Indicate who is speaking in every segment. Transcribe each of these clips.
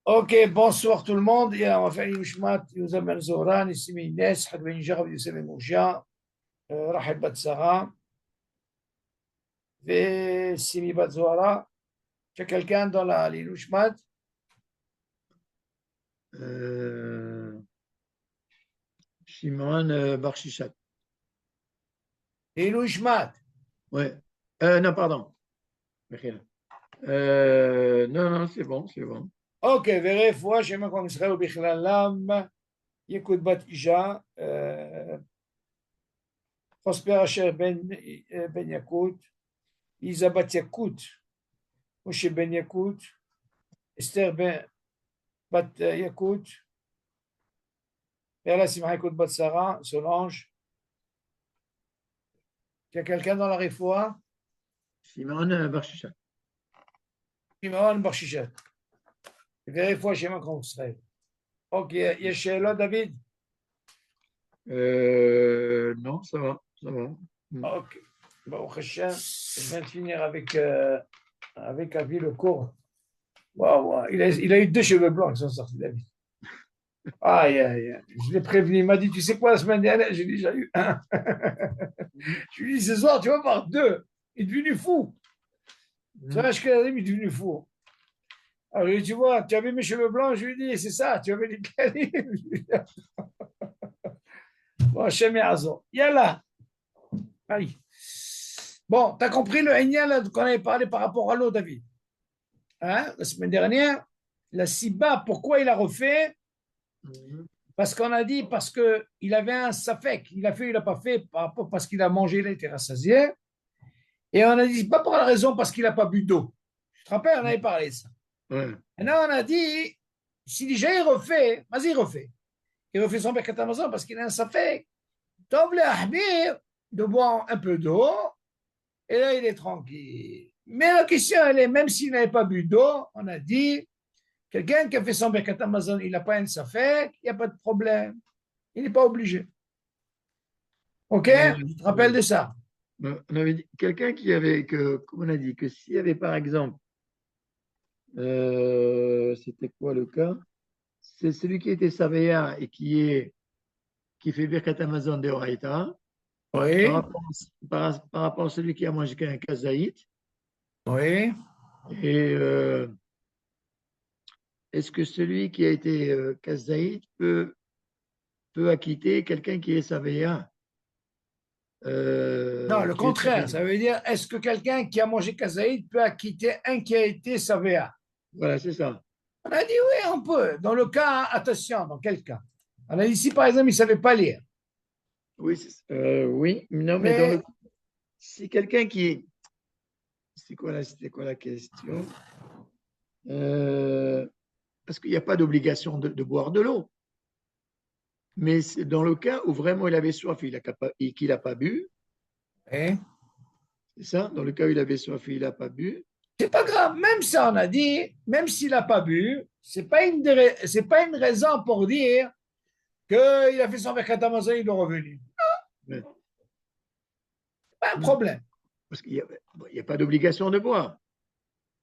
Speaker 1: Ok, bonsoir tout le monde. Et on va faire une Yushmat, Yuzam Ben Zohran, Issimi Inès, Hadwen Jarab, Youssef Ben Mouja, Rahel Bat Sarah, et Simi Bat Zohara. Tu as quelqu'un dans la Yushmat?
Speaker 2: Euh, Shimon Bar Shishat.
Speaker 1: Yushmat.
Speaker 2: Ouais. Non, pardon. Mechila. Non, non, c'est bon, c'est bon.
Speaker 1: Ok, Veref, moi, je me connais au Bichlalam, Yekut Bat Isha, Prosper Asher Ben Yakut, Isa Bat Yakut, Moshe Ben Yakut, Esther Ben Bat Yakut, et là, Simcha Yakut Bat Sarah, Solange. Tu as quelqu'un dans la Refoua?
Speaker 2: Shimon Bar Shishat.
Speaker 1: Shimon Bar Shishat. Vérifie chez moi qu'on serait. Ok, Yeshelo David.
Speaker 2: Non, ça va, ça va.
Speaker 1: Ok. Bon, Hashem, je viens de finir avec Avi le cours. Waouh, il a eu deux cheveux blancs qui sont sortis, David. Aïe, aïe, aïe. Je l'ai prévenu. Il m'a dit, tu sais quoi, la semaine dernière, j'ai déjà eu un. Je lui ai dit, ce soir, tu vas voir deux. Il est devenu fou. Tu vois, il est devenu fou. Alors, je lui ai dit, tu vois, tu avais mes cheveux blancs, je lui ai dit, c'est ça, tu avais les canines. Bon, Hachem Yazo. Yallah. Allez. Bon, tu as compris le Ignan qu'on avait parlé par rapport à l'eau, David. Hein, la semaine dernière, la Siba, pourquoi il a refait? Parce qu'on a dit, parce qu'il avait un safek. Il a fait, il n'a pas fait, parce qu'il a mangé, il a été rassasié. Et on a dit, pas pour la raison parce qu'il n'a pas bu d'eau. Je te rappelle, on avait parlé de ça.
Speaker 2: Ouais.
Speaker 1: Maintenant, on a dit, si déjà il refait, vas-y, il refait. Il refait son Birkat Hamazon parce qu'il a un safek. Tov le ahmir, de boire un peu d'eau, et là, il est tranquille. Mais la question, elle est, même s'il n'avait pas bu d'eau, on a dit, quelqu'un qui a fait son Birkat Hamazon, il n'a pas un safek, il n'y a pas de problème. Il n'est pas obligé. OK? Tu te rappelles de ça?
Speaker 2: On avait dit quelqu'un qui avait que, comme on a dit, que s'il y avait par exemple, c'était quoi le cas? C'est celui qui était Savéa et qui fait Birkat Amazon de Oraïta, par
Speaker 1: Oui,
Speaker 2: rapport, par rapport à celui qui a mangé un kazaït.
Speaker 1: oui.
Speaker 2: Et est-ce que celui qui a été kazaït peut acquitter quelqu'un qui est Savéa,
Speaker 1: Non, le
Speaker 2: qui est
Speaker 1: contraire.
Speaker 2: Savéa?
Speaker 1: Ça veut dire, est-ce que quelqu'un qui a mangé kazaïd peut acquitter un qui a été savéa?
Speaker 2: Voilà, c'est ça.
Speaker 1: On a dit oui, on peut. Dans le cas, attention, dans quel cas? On a dit si par exemple, il ne savait pas lire.
Speaker 2: Oui, oui, non, mais dans
Speaker 1: Mais
Speaker 2: le si quelqu'un qui c'était quoi la question? Euh, Parce qu'il n'y a pas d'obligation de boire de l'eau. Mais c'est dans le cas où vraiment il avait soif et qu'il n'a pas bu,
Speaker 1: eh,
Speaker 2: c'est ça? Dans le cas où il avait soif et il n'a pas bu,
Speaker 1: c'est pas grave. Même ça, on a dit, même s'il n'a pas bu, c'est pas une raison pour dire qu'il a fait son Birkat Hamazon, il est revenu.
Speaker 2: ouais.
Speaker 1: Pas un problème.
Speaker 2: Parce qu'il n'y a pas d'obligation de boire.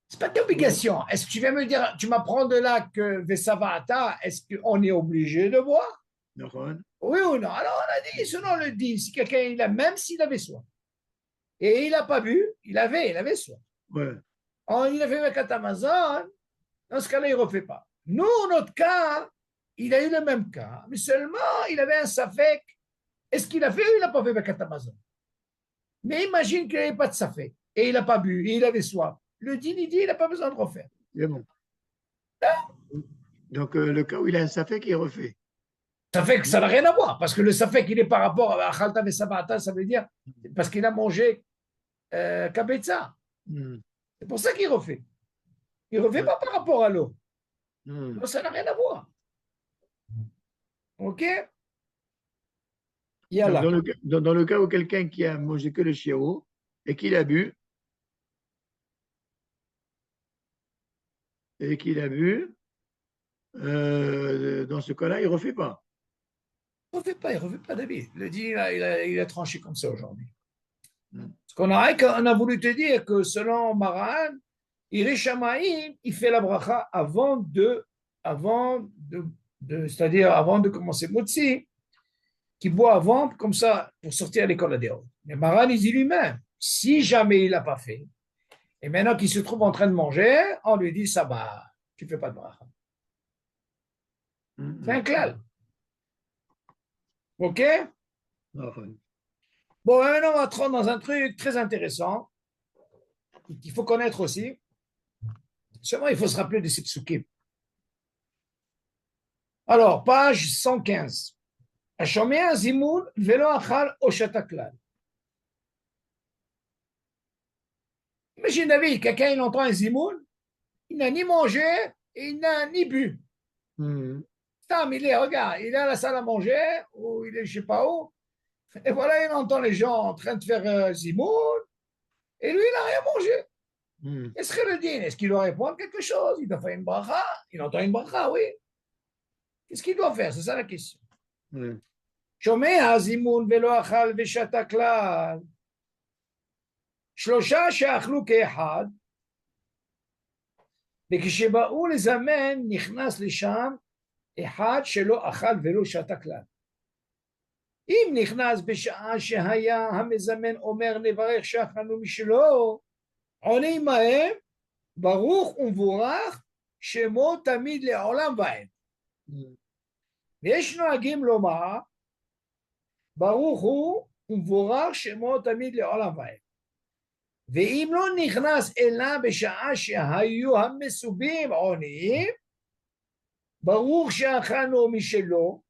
Speaker 1: C'est pas d'obligation. Est-ce que tu viens me dire, tu m'apprends de là que Vesavata, est-ce qu'on est obligé de boire?
Speaker 2: D'accord?
Speaker 1: Oui ou non? Alors on a dit, selon le dit, si quelqu'un, même s'il avait soif, et il n'a pas bu, il avait soif.
Speaker 2: Ouais.
Speaker 1: Il a fait Birkat Hamazon, dans ce cas-là, il ne refait pas. Nous, notre cas, il a eu le même cas, mais seulement il avait un safek. Est-ce qu'il a fait ou il n'a pas fait Birkat Hamazon? Mais imagine qu'il n'avait pas de safek, et il n'a pas bu, et il avait soif. Le din, il dit, il n'a pas besoin de refaire.
Speaker 2: C'est bon. Donc, le cas où il a un safek, il refait.
Speaker 1: Ça fait que ça n'a rien à voir, parce que le safek, il est par rapport à Khalta Vesabata, ça veut dire parce qu'il a mangé Kabetza.
Speaker 2: Hmm.
Speaker 1: C'est pour ça qu'il refait. Il ne refait
Speaker 2: Ouais.
Speaker 1: pas par rapport à l'eau.
Speaker 2: Hmm.
Speaker 1: Donc, ça n'a rien à voir. OK?
Speaker 2: Donc,
Speaker 1: Yallah.
Speaker 2: dans le cas où quelqu'un qui a mangé que le chiaro et qu'il a bu, dans ce cas-là, il ne refait pas.
Speaker 1: Il ne refait pas David. Le dit, il a tranché comme ça aujourd'hui.
Speaker 2: Hmm.
Speaker 1: Parce on a voulu te dire que selon Maran, Irishamaïm, il fait la bracha avant de avant c'est-à-dire avant de commencer Motzi, qui boit avant, comme ça, pour sortir à l'école des Hautes. Mais Maran, il dit lui-même, si jamais il l'a pas fait, et maintenant qu'il se trouve en train de manger, on lui dit, ça va, tu fais pas de bracha. C'est un clal. OK? Bon, maintenant, on va rentrer dans un truc très intéressant qu'il faut connaître aussi. Seulement, il faut se rappeler de ces psukim. Alors, page 115. השומע זימון ולא אכל או שתה כלל. Imagine David, quelqu'un il entend un zimoun, il n'a ni mangé et il n'a ni bu. Tam, il est, regarde, il est à la salle à manger ou il est je sais pas où, et voilà, il entend les gens en train de faire zimoun et lui, il n'a rien mangé. Est-ce que le din, est-ce qu'il doit répondre quelque chose? Il doit faire une bracha? Il entend une bracha, oui. Qu'est-ce qu'il doit faire? C'est ça la question. שומע זימון ולא אכל ושתה כלל. שלושה שאכלו כאחד, וכשבאו לזמן נכנס לשם אחד שלא אכל ולא שתה כלל. אם נכנס בשעה שהיה המזמן אומר נברך שאכלנו משלו, עונה עמהם ברוך ומבורך שמו תמיד לעולם ועד. ויש נוהגים לומר ברוך הוא ומבורך שמו תמיד לעולם ועד. ואם לא נכנס אלא בשעה שהיו המסובים עוניים, ברוך שאכלנו משלו,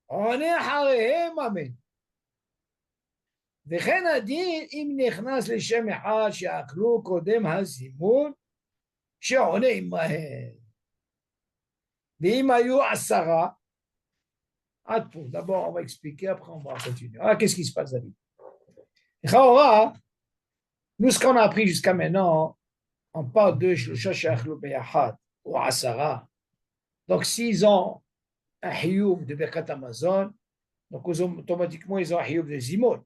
Speaker 1: עונה אחריהם אמן. וכן הדין אם נכנס לשם אחד שאכלו קודם הזימון, שעונה עמהם. ואם היו 10, d'abord on va expliquer, après on va continuer. Alors qu'est-ce qui se passe, David? Nous, ce qu'on a appris jusqu'à maintenant, on parle de Shlosha She'achlu Beyachad ou Asara. Donc, s'ils ont un hiyuv de Birkat Hamazon, donc automatiquement, ils ont un hiyuv de Zimon.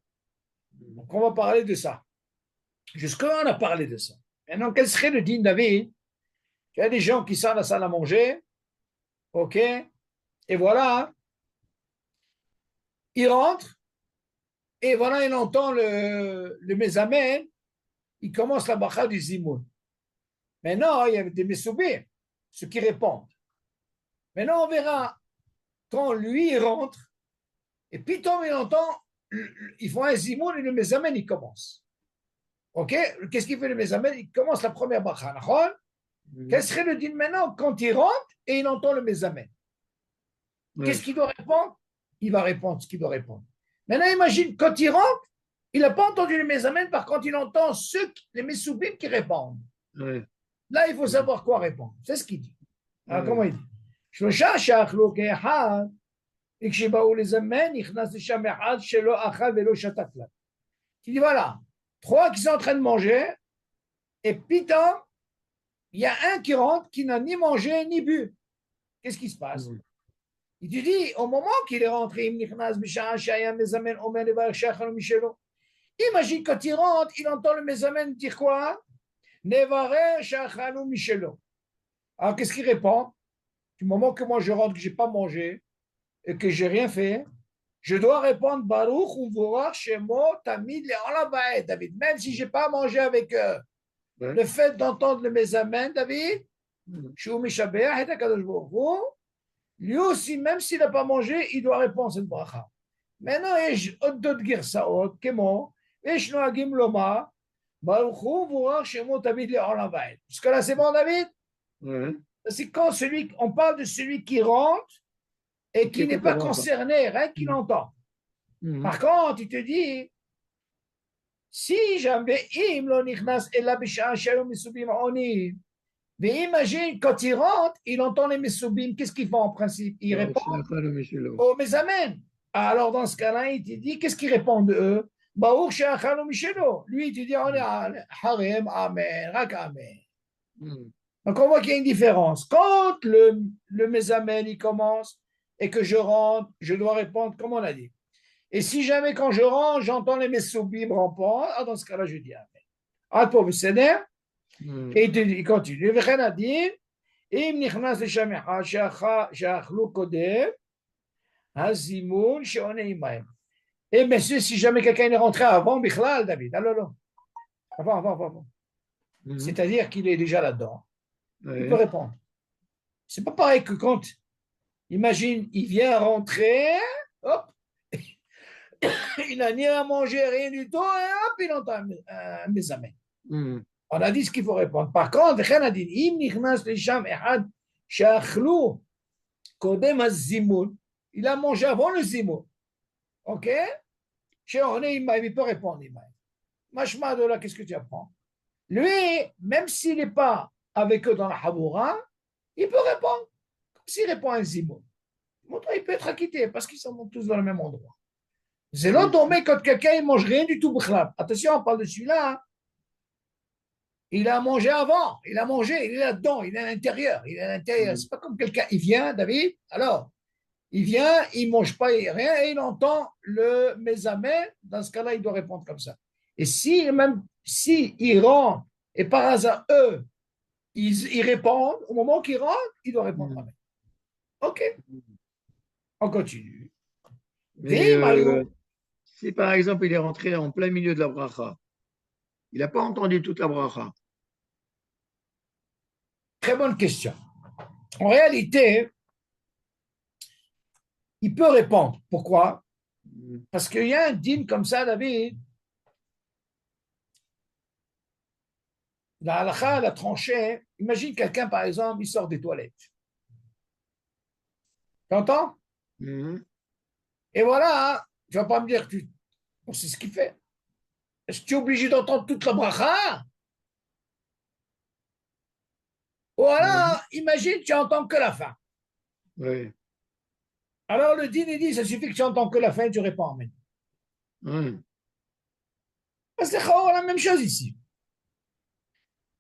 Speaker 1: Donc, on va parler de ça. Jusque-là, on a parlé de ça. Maintenant, quel serait le din David? Il y a des gens qui sont à la salle à manger, ok, et voilà, ils rentrent, et voilà, il entend le Mezamen, il commence la bracha du Zimoun. Maintenant, il y a des Mesoubim, ceux qui répondent. Maintenant, on verra quand lui il rentre, et puis il entend, ils font un Zimoun et le Mezamen, il commence. Ok? Qu'est-ce qu'il fait le Mezamen? Il commence la première bracha. Quel serait le din maintenant quand il rentre et il entend le Mezamen? Qu'est-ce qu'il doit répondre? Il va répondre ce qu'il doit répondre. Maintenant, imagine, quand il rentre, il n'a pas entendu le Mezamen, par contre, il entend les Mesoubim qui répondent. Là, il faut savoir quoi répondre. C'est ce qu'il dit. Alors, comment il dit? שלושה שאכלו כאחד, וכשבאו לזמן, נכנס לשם אחד שלא אכל ולא שתה כלל. Il dit voilà, 3 qui sont en train de manger, et putain, il y a un qui rentre qui n'a ni mangé ni bu. Qu'est-ce qui se passe? Il te dit, au moment qu'il est rentré, imagine quand il rentre, il entend le Mezamen dire quoi? Alors qu'est-ce qu'il répond? Du moment que moi je rentre, que je n'ai pas mangé et que je n'ai rien fait, je dois répondre Baruch Umvorach Shemo Tamid Le'olam Va'ed, David. Même si je n'ai pas mangé avec eux, le fait d'entendre le Mezamen, David, Shu Mishabeach et Akadosh Baruch Hu, lui aussi, même s'il n'a pas mangé, il doit répondre cette bracha. Maintenant, יש עוד דוד גרסאות, כמו, יש נוהגים לומר, ברוך הוא ומבורך שמו תמיד לעולם ועד. Jusque là, c'est bon, David? C'est quand on parle de celui qui rentre et qui n'est pas concerné, rien qu'il entend. Par contre, il te dit, si jamais, im lo nichnas ella b'sha'a she'ayu mesubim onim, mais imagine, quand il rentre, il entend les Mesoubim, qu'est-ce qu'ils font en principe? Ils répondent au Mezamen. Alors, dans ce cas-là, il te dit, qu'est-ce qu'ils répondent eux? Baruch she'achanu mishelo. Lui, il te dit, on est harem, amen, rak amen. Donc, on voit qu'il y a une différence. Quand le Mezamen, il commence, et que je rentre, je dois répondre, comme on a dit. Et si jamais, quand je rentre, j'entends les Mesoubim répondre, dans ce cas-là, je dis amen. Et il continue. אם נכנס לשם אחד שאכלו קודם, הזימון שעונה עמהם. Et bien sûr, si jamais quelqu'un est rentré avant, Bichlal, David, alors non. Avant. C'est-à-dire qu'il est déjà là-dedans. Il peut répondre. C'est pas pareil que quand, imagine, il vient rentrer, hop, il n'a ni à manger, rien du tout, et hop, il entend un mésamé. On a dit ce qu'il faut répondre. Par contre, on a dit, im nichnas lisham ehad she'achlu kodem az-zimoun. Il a mangé avant le zimoun. Ok? Il peut répondre. Mashma de là, qu'est-ce que tu apprends? Lui, même s'il n'est pas avec eux dans la Haboura, il peut répondre. Comme s'il répond à un zimoun. Il peut être acquitté parce qu'ils sont tous dans le même endroit. C'est l'autre, mais quand quelqu'un ne mange rien du tout, attention, on parle de celui-là. Hein. Il a mangé avant, il a mangé, il est là-dedans, il est à l'intérieur, C'est pas comme quelqu'un, il vient, David, alors, il vient, il ne mange pas rien et il entend le mésamé, dans ce cas-là, il doit répondre comme ça. Et même si il rentre et par hasard, eux, ils répondent, au moment qu'ils rentrent, il doit répondre Amen. Ok, on continue.
Speaker 2: Si par exemple, il est rentré en plein milieu de la bracha, il n'a pas entendu toute la bracha.
Speaker 1: Très bonne question. En réalité, il peut répondre. Pourquoi? Parce qu'il y a un dîme comme ça, David. La halakha, la tranchée. Imagine quelqu'un, par exemple, il sort des toilettes. Tu entends? Et voilà, tu ne vas pas me dire que on sait ce qu'il fait. Est-ce que tu es obligé d'entendre toute la bracha? Voilà, imagine, tu n'entends que la fin.
Speaker 2: Oui.
Speaker 1: Alors le dîne, il dit, ça suffit que tu n'entends que la fin et tu réponds Amen. C'est la même chose ici.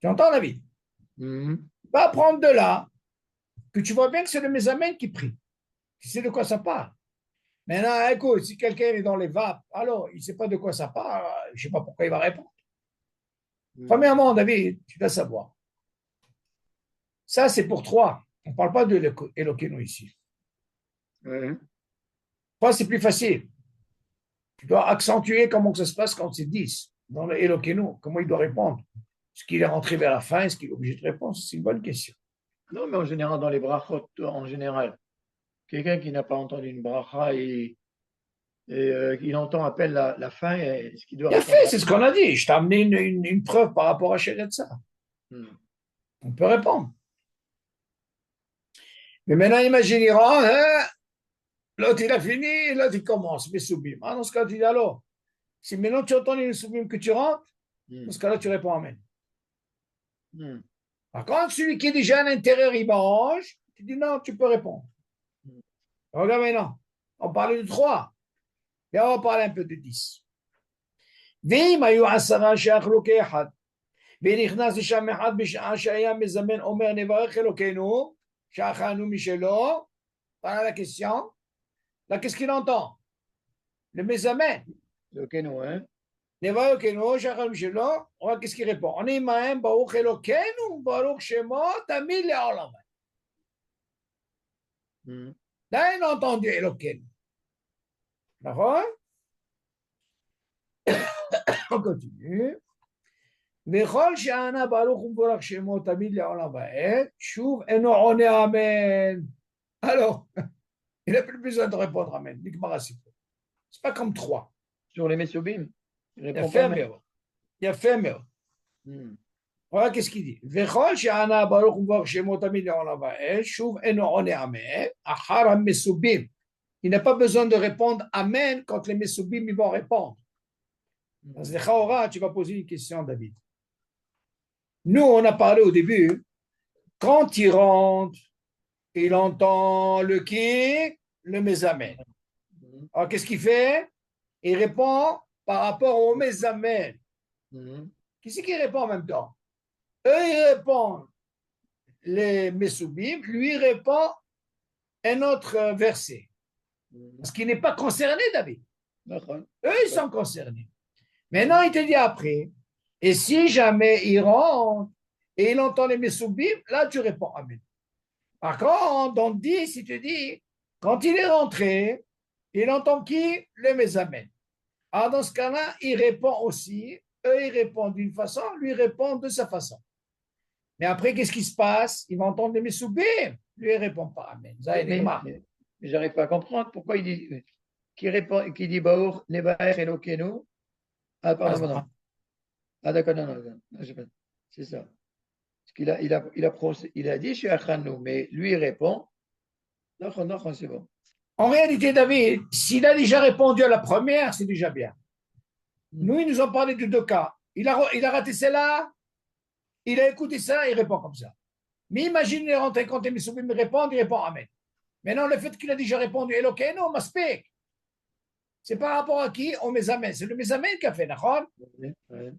Speaker 1: Tu entends, David? Va prendre de là, que tu vois bien que c'est le mésamène qui prie. Tu sais de quoi ça parle. Maintenant, écoute, si quelqu'un est dans les vapes, alors il ne sait pas de quoi ça parle, je ne sais pas pourquoi il va répondre. Premièrement, David, tu dois savoir. Ça, c'est pour 3. On ne parle pas de Elokeinu ici. 3, c'est plus facile. Tu dois accentuer comment ça se passe quand c'est 10. Dans le Elokeinu, comment il doit répondre. Est-ce qu'il est rentré vers la fin? Est-ce qu'il est obligé de répondre? C'est une bonne question.
Speaker 2: Non, mais en général, dans les brachot, en général, quelqu'un qui n'a pas entendu une bracha et il entend à peine la fin, est-ce qu'il doit répondre?
Speaker 1: C'est ce qu'on a dit. Je t'ai amené une preuve par rapport à Sheretza. On peut répondre. Mais maintenant, imagine, il rentre, l'autre il a fini, l'autre il commence, mais soubim. Dans ce cas, tu dis alors, si maintenant tu entends les soubim que tu rentres, dans ce cas-là, tu réponds Amen. Par contre, celui qui est déjà à l'intérieur, il mange, tu dis non, tu peux répondre. Regarde maintenant, on parlait de 3, et on va parler un peu de 10. ואם היו 10 שאכלו כאחד, ונכנס לשם אחד בשעה שהיה מזמן אומר נברך אלוקינו, שאכלנו משלו, voilà la question. Là, qu'est-ce qu'il entend? Le mésamène.
Speaker 2: Elokeinu, hein?
Speaker 1: Neva Elokeinu, Shachar Mishelo. Qu'est-ce qu'il répond? On est Mahem, Baruch Elokeinu, Baruch Shemo, Tamil Leolam. Là, il a entendu Elokeinu. D'accord? On continue. Vechol Shana Baruch Baruch Shemo, Tamil Leolam. Chouv, Eno One Amen. Alors, il n'a plus besoin de répondre Amen. C'est pas comme 3.
Speaker 2: Sur les Mesubim.
Speaker 1: Il y a fait mieux. Il y a fait mieux. Voilà qu'est-ce qu'il dit. Vechol she'ana baruch u'baruch shemo tamid le'olam va'ed, shuv eno one amen, achar ha'mesubim. Il n'a pas besoin de répondre Amen quand les mesubim ils vont répondre. Parce que tu vas poser une question, David. Nous, on a parlé au début, quand il rentre, il entend le qui, le mesamen. Alors, qu'est-ce qu'il fait? Il répond par rapport au mesamen. Qui c'est qui répond en même temps? Eux, ils répondent les mesubim, lui il répond un autre verset. Parce qu'il n'est pas concerné, David. Eux, ils sont concernés. Maintenant, il te dit après, et si jamais il rentre et il entend les mesubim, là, tu réponds Amen. Par contre, dans 10, il te dit, quand il est rentré, il entend qui? Le Mézamène. Alors, dans ce cas-là, il répond aussi. Eux, ils répondent d'une façon, lui répond de sa façon. Mais après, qu'est-ce qui se passe? Il va entendre le Messoubim. Lui, il ne répond pas. Amen.
Speaker 2: Mais j'arrive pas à comprendre pourquoi il dit, qui dit Baour, Nebaer, Elokenu. Ah, pardon. Ah, d'accord, non, c'est ça. Parce qu'il a dit chez Achanou, mais lui, il répond, non, c'est bon.
Speaker 1: En réalité, David, s'il a déjà répondu à la première, c'est déjà bien. Nous, ils nous ont parlé de 2 cas. Il a raté celle-là, il a écouté ça, il répond comme ça. Mais imagine, il est rentré quand les Soubim répondent, il répond Amen. Maintenant, le fait qu'il a déjà répondu Elokeinu, Maspek, c'est par rapport à qui? Au Mézamen. C'est le Mézamen qui a fait, d'accord?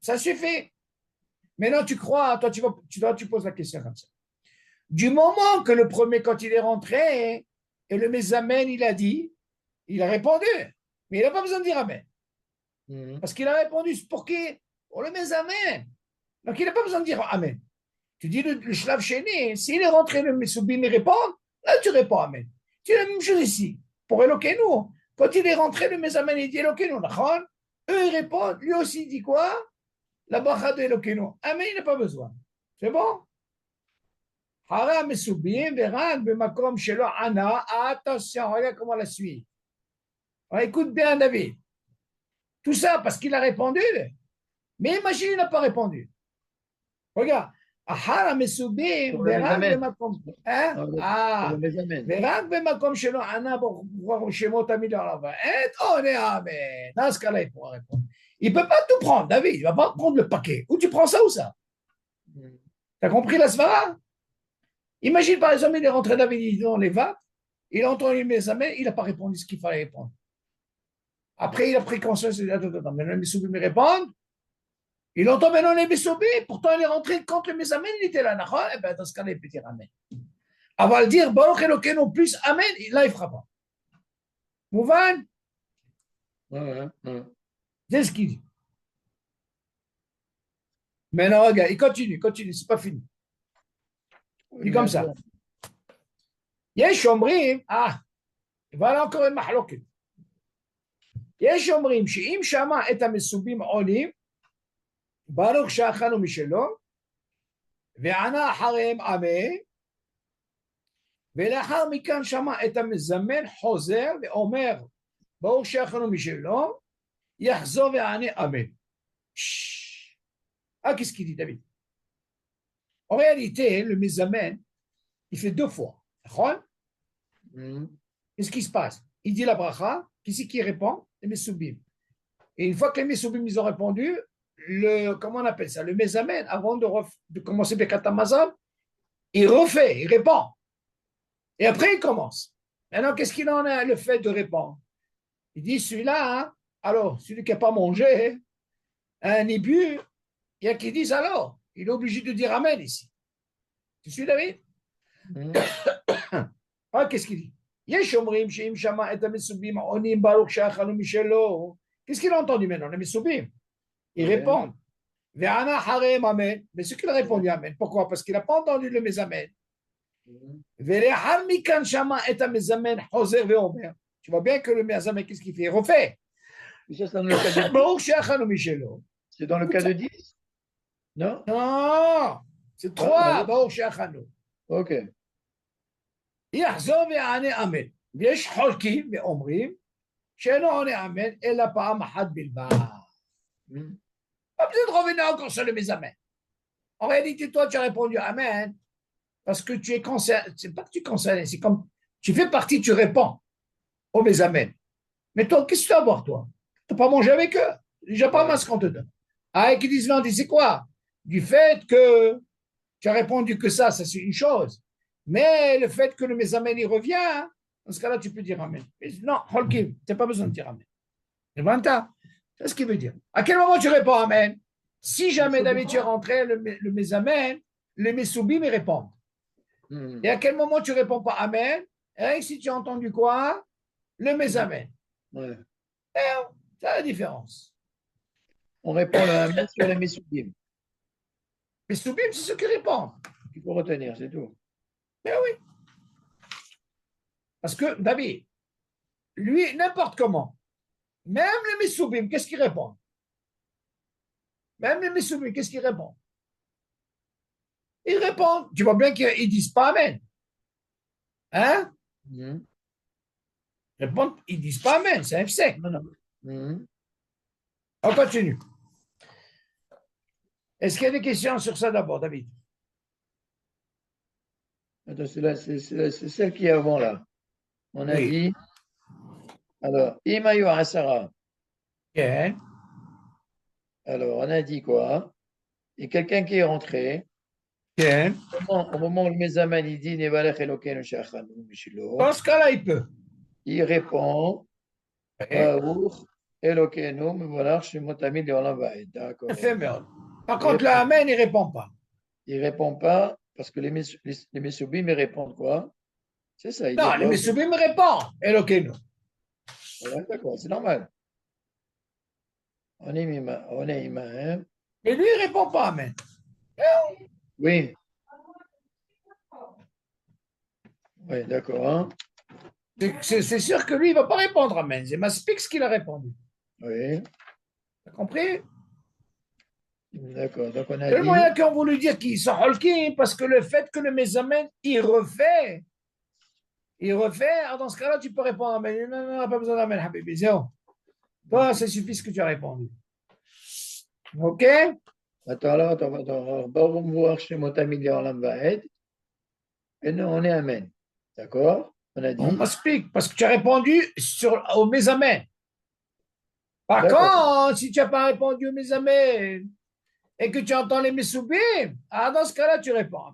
Speaker 1: Ça suffit. Maintenant, tu crois, toi, tu poses la question comme ça. Du moment que le premier, quand il est rentré, et le Mézamen, il a dit, il a répondu, mais il n'a pas besoin de dire Amen. Parce qu'il a répondu pour qui? Pour le Mézamen. Donc, il n'a pas besoin de dire Amen. Tu dis le Shlav Chéni, s'il est rentré, le Messoubim, il répond, là, tu réponds Amen. C'est la même chose ici. Pour Elokeinu, quand il est rentré, le Mézamen, il dit Elokeinu, d'accord? Eux, ils répondent, lui aussi, il dit quoi? La bracha de Elokeinu. Amen, il n'a pas besoin. C'est bon? Hara Messoubim, Verad, Bemakom, Shelo, Ana. Attention, regarde comment la suit. Alors, écoute bien, David. Tout ça parce qu'il a répondu. Mais imagine, il n'a pas répondu. Regarde. Ahara Mesubim, Verag Bemakom. Verag Bemakom Shelo, Ana, Shemot Amid Arava. Et on est Amen. Dans ce cas-là, il pourra répondre. Il ne peut pas tout prendre, David. Il ne va pas prendre le paquet. Ou tu prends ça ou ça. Tu as compris la svara? Imagine, par exemple, il est rentré David dans les vapes. Il a entendu mes amens, il n'a pas répondu ce qu'il fallait répondre. Après, il a pris conscience, il a dit, attends, maintenant les Messoubim me répondent. Il entend maintenant les Messoubim, pourtant il est rentré quand le Mesamen, il était là. Eh bien, dans ce cas-là, il peut dire Amen. Avant de dire, Baruch Elokeinu plus Amen, là, il ne fera pas. Mouvan? C'est ce qu'il dit. Maintenant, regarde, il continue, c'est pas fini. Il dit comme ça. Yesh Omrim, voilà encore une mahloket. יש אומרים שאם שמע את המסובים עולים, ברוך שאכלנו משלו, וענה אחריהם אמן, ולאחר מכן שמע את המזמן חוזר ואומר, ברוך שאכלנו משלו, יחזור ויענה אמן. qu'est-ce qu'il dit, David? En réalité, le Mézamen, il fait 2 fois. Qu'est-ce qui se passe? Il dit la bracha, qui c'est qui répond? Les Messoubim. Et une fois que les Messoubim, ils ont répondu, comment on appelle ça? Le Mézamen, avant de commencer Bekat Hamazon, il refait, il répond. Et après, il commence. Maintenant, qu'est-ce qu'il en a, le fait de répondre? Il dit, celui-là, alors, celui qui n'a pas mangé, un ébu, il y a qui disent alors, il est obligé de dire Amen ici. Tu suis, David? Qu'est-ce qu'il dit? Qu'est-ce qu'il a entendu maintenant? Les Messoubim. Ils répondent. Mais ce qu'il a répondu Amen. Pourquoi? Parce qu'il n'a pas entendu le Mézamen. Tu vois bien que le Mézamen, qu'est-ce qu'il fait? Il refait.
Speaker 2: C'est dans le cas de 10? Non?
Speaker 1: Non, c'est 3.
Speaker 2: Ok.
Speaker 1: יחזור ויענה אמן. ויש חולקים ואומרים שאינו עונה אמן אלא פעם אחת בלבד. Pas besoin de revenir encore sur le Mézamen. En réalité, toi, tu as répondu Amen parce que tu es concerné. C'est pas que tu es concerné, c'est comme tu fais partie, tu réponds au Mézamen. Mais toi, qu'est-ce que tu vas voir, toi? Tu n'as pas mangé avec eux. Déjà pas mal ce qu'on te donne. Et qui disent non, c'est quoi? Du fait que tu as répondu que ça c'est une chose. Mais le fait que le Mézamen, il revient, dans ce cas-là, tu peux dire Amen. Mais non, Holkim, tu n'as pas besoin de dire Amen. C'est ce qu'il veut dire. À quel moment tu réponds Amen? Si jamais David, tu es rentré, le Mézamen, les Messoubim, ils répondent. Et à quel moment tu ne réponds pas Amen? Et si tu as entendu quoi? Le Mézamen.
Speaker 2: Ouais.
Speaker 1: C'est la différence.
Speaker 2: On répond le Amen sur les Messoubim.
Speaker 1: Messoubim, c'est ceux qui répondent.
Speaker 2: Il faut retenir, c'est tout.
Speaker 1: Mais oui. Parce que, David, lui, n'importe comment, même les Missoubim, qu'est-ce qu'ils répondent? Même les Missoubim, qu'est-ce qu'ils répondent? Ils répondent. Tu vois bien qu'ils ne disent pas Amen. Hein?
Speaker 2: Mhm.
Speaker 1: Ils répondent, ils ne disent pas Amen, c'est un sec.
Speaker 2: Non, non. Mhm.
Speaker 1: On continue. Est-ce qu'il y a des questions sur ça d'abord, David?
Speaker 2: Attends, c'est celle qui est avant là. On a
Speaker 1: Oui.
Speaker 2: dit, alors, Imayu Asara.
Speaker 1: Bien.
Speaker 2: Alors, on a dit quoi? Il y a quelqu'un qui est rentré.
Speaker 1: Bien.
Speaker 2: Au moment où le Mezaman il dit Nevalech Elokeinu Shachanu Mishilo,
Speaker 1: Dans ce cas-là, il peut.
Speaker 2: il répond
Speaker 1: Oui.
Speaker 2: Baruch Elokeinu Mevalech Shemotami Leolam Vaed. D'accord.
Speaker 1: Éphémère. Par
Speaker 2: Il
Speaker 1: contre, le
Speaker 2: répond,
Speaker 1: Amen, il ne répond pas.
Speaker 2: il répond pas parce que les Messoubim ils répondent quoi? C'est ça, ils
Speaker 1: Non,
Speaker 2: disent
Speaker 1: les
Speaker 2: Baruch.
Speaker 1: Messoubim répondent. Elokeinu.
Speaker 2: Ouais, d'accord, c'est normal. On est humain, hein?
Speaker 1: Mais lui, il ne répond pas Amen.
Speaker 2: Oui, oui, d'accord, hein?
Speaker 1: C'est sûr que lui, il ne va pas répondre Amen. C'est Maspix qui l'a répondu.
Speaker 2: Oui,
Speaker 1: Tu as compris?
Speaker 2: d'accord. Donc on a
Speaker 1: C'est le
Speaker 2: dit,
Speaker 1: moyen qu'on voulu dire qu'ils sont holkim, parce que le fait que le Mezamen, il refait, alors dans ce cas-là, tu peux répondre Amen. Non, non, pas besoin d'Amen, Habibi. Zéro. Toi, ça suffit ce que tu as répondu. OK?
Speaker 2: attends, alors, attends, Baruch Vuach Shemotami Leolam Vaed. Et nous, on est Amen. D'accord? On a
Speaker 1: On
Speaker 2: dit,
Speaker 1: m'explique, parce que tu as répondu au Mezamen. Par
Speaker 2: d'accord.
Speaker 1: contre, si tu n'as pas répondu au Mezamen et que tu entends les Messoubim, ah, dans ce cas-là, tu réponds.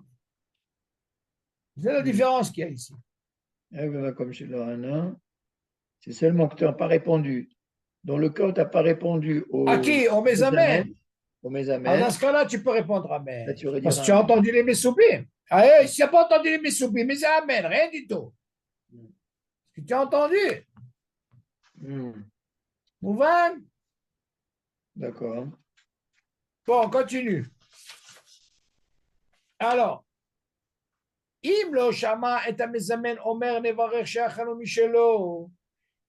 Speaker 1: C'est la différence qu'il y a ici.
Speaker 2: Comme chez Lorana, c'est seulement que tu n'as pas répondu. Dans le cas où tu n'as pas répondu
Speaker 1: À qui? Au Mezamen.
Speaker 2: au
Speaker 1: Ah, dans
Speaker 2: Mesamen,
Speaker 1: ce cas-là, tu peux répondre
Speaker 2: là
Speaker 1: Amen.
Speaker 2: tu aurais dit
Speaker 1: Parce que tu as
Speaker 2: Amen.
Speaker 1: entendu les Messoubim. Ah, si tu n'as pas entendu les Messoubim, mais c'est Amen, rien du tout. Parce que tu as entendu.
Speaker 2: Hmm,
Speaker 1: Mouvan?
Speaker 2: d'accord.
Speaker 1: Bon, on continue. Alors, Im lo shama et mezamen omer nevarech she'achanu mishelo,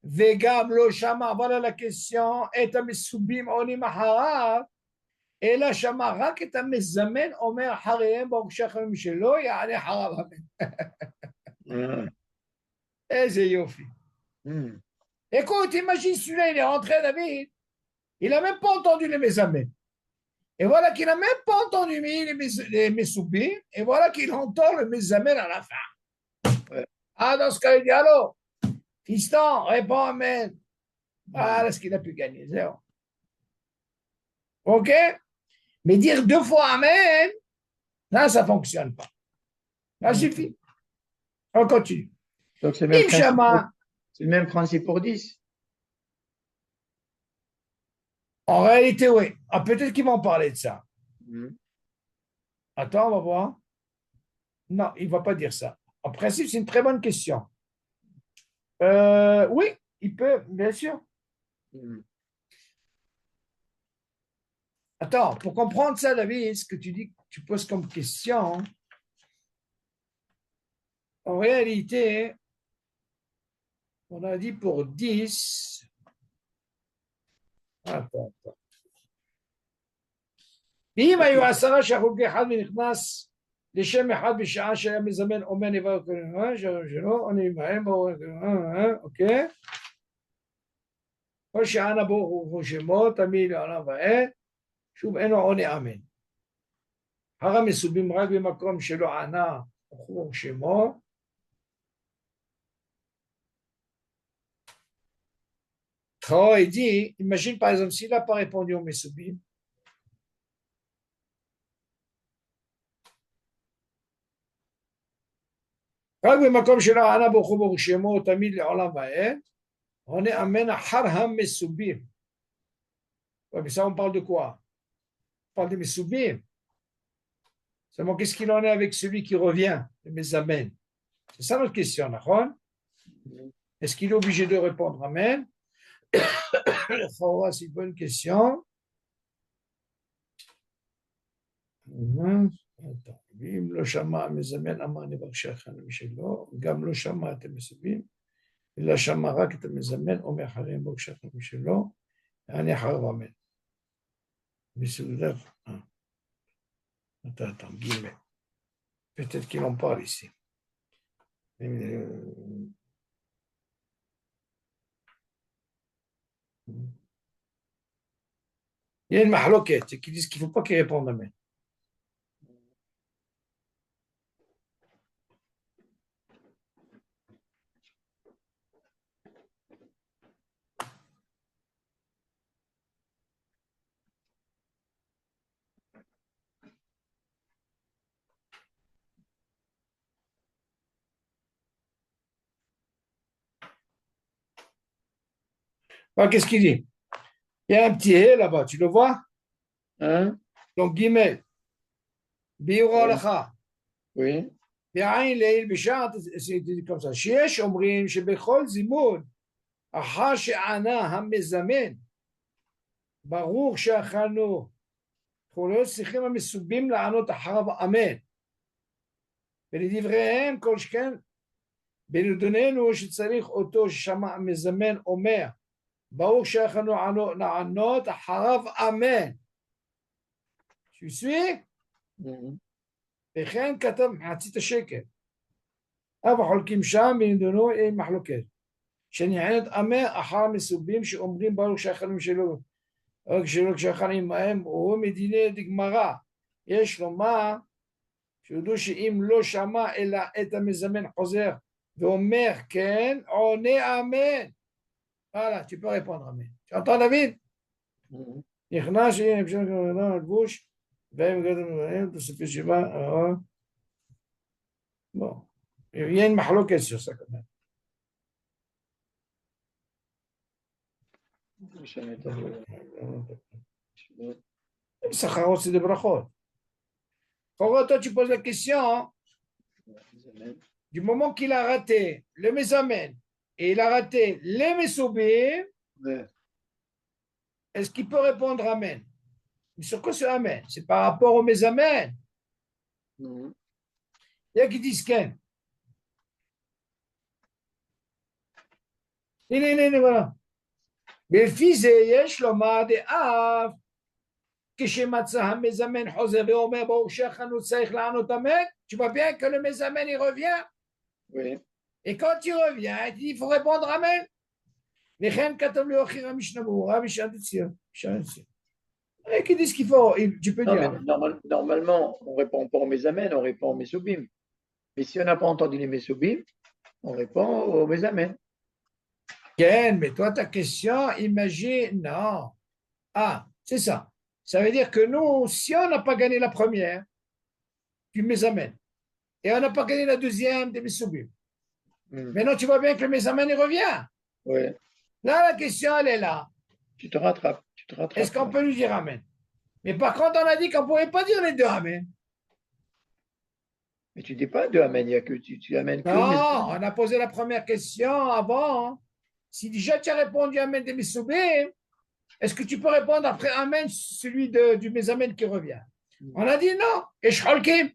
Speaker 1: vegam lo shama, voilà la question, et mesubim onim aharav, et la shama rak et mezamen omer hareem baruch she'achanu mishelo, ya'ane harav amen.
Speaker 2: Ah,
Speaker 1: Eze yofi.
Speaker 2: hmm,
Speaker 1: Écoute, imagine celui-là, il est rentré, David, il n'a même pas entendu les mezamen. Et voilà qu'il n'a même pas entendu les mesubim, et voilà qu'il entend le mezamen à la fin.
Speaker 2: ouais.
Speaker 1: Ah, dans ce cas, il dit, allô, fiston, réponds Amen. Ah, là, ce qu'il a pu gagner, zéro. OK? Mais dire deux fois Amen, là, ça ne fonctionne pas. Ça
Speaker 2: Hmm.
Speaker 1: suffit. On continue.
Speaker 2: Donc
Speaker 1: Imshama,
Speaker 2: c'est le même principe pour 10.
Speaker 1: en réalité, oui. Ah, peut-être qu'ils vont parler de ça.
Speaker 2: Hmm,
Speaker 1: Attends, on va voir. Non, il ne va pas dire ça. En principe, c'est une très bonne question. Oui, il peut, bien sûr.
Speaker 2: hmm.
Speaker 1: Attends, pour comprendre ça, David, ce que tu dis, tu poses comme question, en réalité, on a dit pour 10. Attends, attends. ואם היו 10 שהחוגי אחד ונכנס לשם אחד בשעה שהיה מזמן אומר נבוא שלו, אני מהם, אוקיי? כל שענה ברוך הוא שמו, תמיד לעולם ועד, שוב אינו עונה אמן. הר המסובים רק במקום שלא ענה ברוך הוא שמו, Chao, il dit, imagine par exemple, s'il n'a pas répondu au Messoubim, רק במקום שלא ענה ברוך הוא שמו, תמיד לעולם ועד, עונה אמן אחר המסובים. Ouais, mais ça, on parle de quoi? On parle des Messoubim. Seulement, qu'est-ce qu'il en est avec celui qui revient, le Mezamen? C'est ça notre question, d'accord? Est-ce qu'il est obligé de répondre Amen? C'est une bonne question. Attends. אם לא שמע המזמן אמר נברך שלנו משלו, גם לא שמע את המסובים. אלא שמע רק את המזמן, אומר חרים בו כשחרים שלו, אני אחריו אמן. בסעודת, attends, guillemets. Peut-être qu'il en parle ici. Il y a une mahloquette qui disent qu'il ne faut pas qu'il réponde amen. Alors, qu'est-ce qu'il dit? Il y a un petit hé là-bas, tu le vois?
Speaker 2: Hein?
Speaker 1: Donc, guillemets. Biura
Speaker 2: Oui.
Speaker 1: lacha.
Speaker 2: Oui.
Speaker 1: בעין לעיל בשעת, c'est comme ça. שיש אומרים שבכל זימון, אחר שענה המזמן, ברור שאכלנו. אנחנו לא צריכים המסובים לענות אחריו אמן. ולדבריהם כל שכן, בנדוננו שצריך אותו ששמע המזמן אומר, ברור שאכלנו לענות אחריו אמן. Tu suis? וכן כתב מחצית השקל. אבל חולקים שם בנדונו עם מחלוקת. שנענת אמן אחר מסובים שאומרים ברוך שאכלנו שלו. רק כשאכלים מהם הוא מדיני דגמרא. יש לומר שיודעו שאם לא שמע אלא את המזמן חוזר ואומר כן, עונה אמן. Voilà, tu peux répondre amen. Tu entends David? נכנס, הנה, אפשר לקרוא לבוש, והם גדלו להם, תוספי שבע, bon. Il y a une מחלוקת sur ça quand même. Sacharot, c'est des brachot. Quand toi, tu poses la question, du moment qu'il a raté le mesamen et il a raté les mesoubim, est-ce qu'il peut répondre amen? Mais sur quoi c'est amen? C'est par rapport au mesamen. Il y a qui disent qu'un. הנה, voilà. ולפי זה יש לומר דאף כשמצא המזמן חוזר ואומר ברוך שאכלנו צריך לענות אמן, tu vois bien que le mezamen il revient.
Speaker 2: Oui.
Speaker 1: Et quand il revient, il dit il faut répondre amen. וכן כתב לי אחיר המשנה ברורה בשעת הציון. Et qui disent qu'il faut, tu peux
Speaker 2: Non,
Speaker 1: dire.
Speaker 2: mais normalement, on ne répond pas aux Mésamènes, on répond aux Messoubim. Mais si on n'a pas entendu les Messoubim, on répond aux Mésamènes.
Speaker 1: Ken, mais toi, ta question, imagine, non. Ah, c'est ça. Ça veut dire que nous, si on n'a pas gagné la première, tu me amènes. Et on n'a pas gagné la deuxième des Messoubim. Maintenant, tu vois bien que le Mesamen, il revient.
Speaker 2: Oui.
Speaker 1: Là, la question, elle est là.
Speaker 2: Tu te rattrapes.
Speaker 1: Est-ce qu'on peut lui dire Amen? Mais par contre, on a dit qu'on ne pouvait pas dire les deux Amen.
Speaker 2: Mais tu ne dis pas deux Amen, il y a que tu amènes que.
Speaker 1: Non, on a posé la première question avant. Si déjà tu as répondu Amen des Messoubim, est-ce que tu peux répondre après Amen, celui du Mesamen qui revient? On a dit non. Et Sholkim.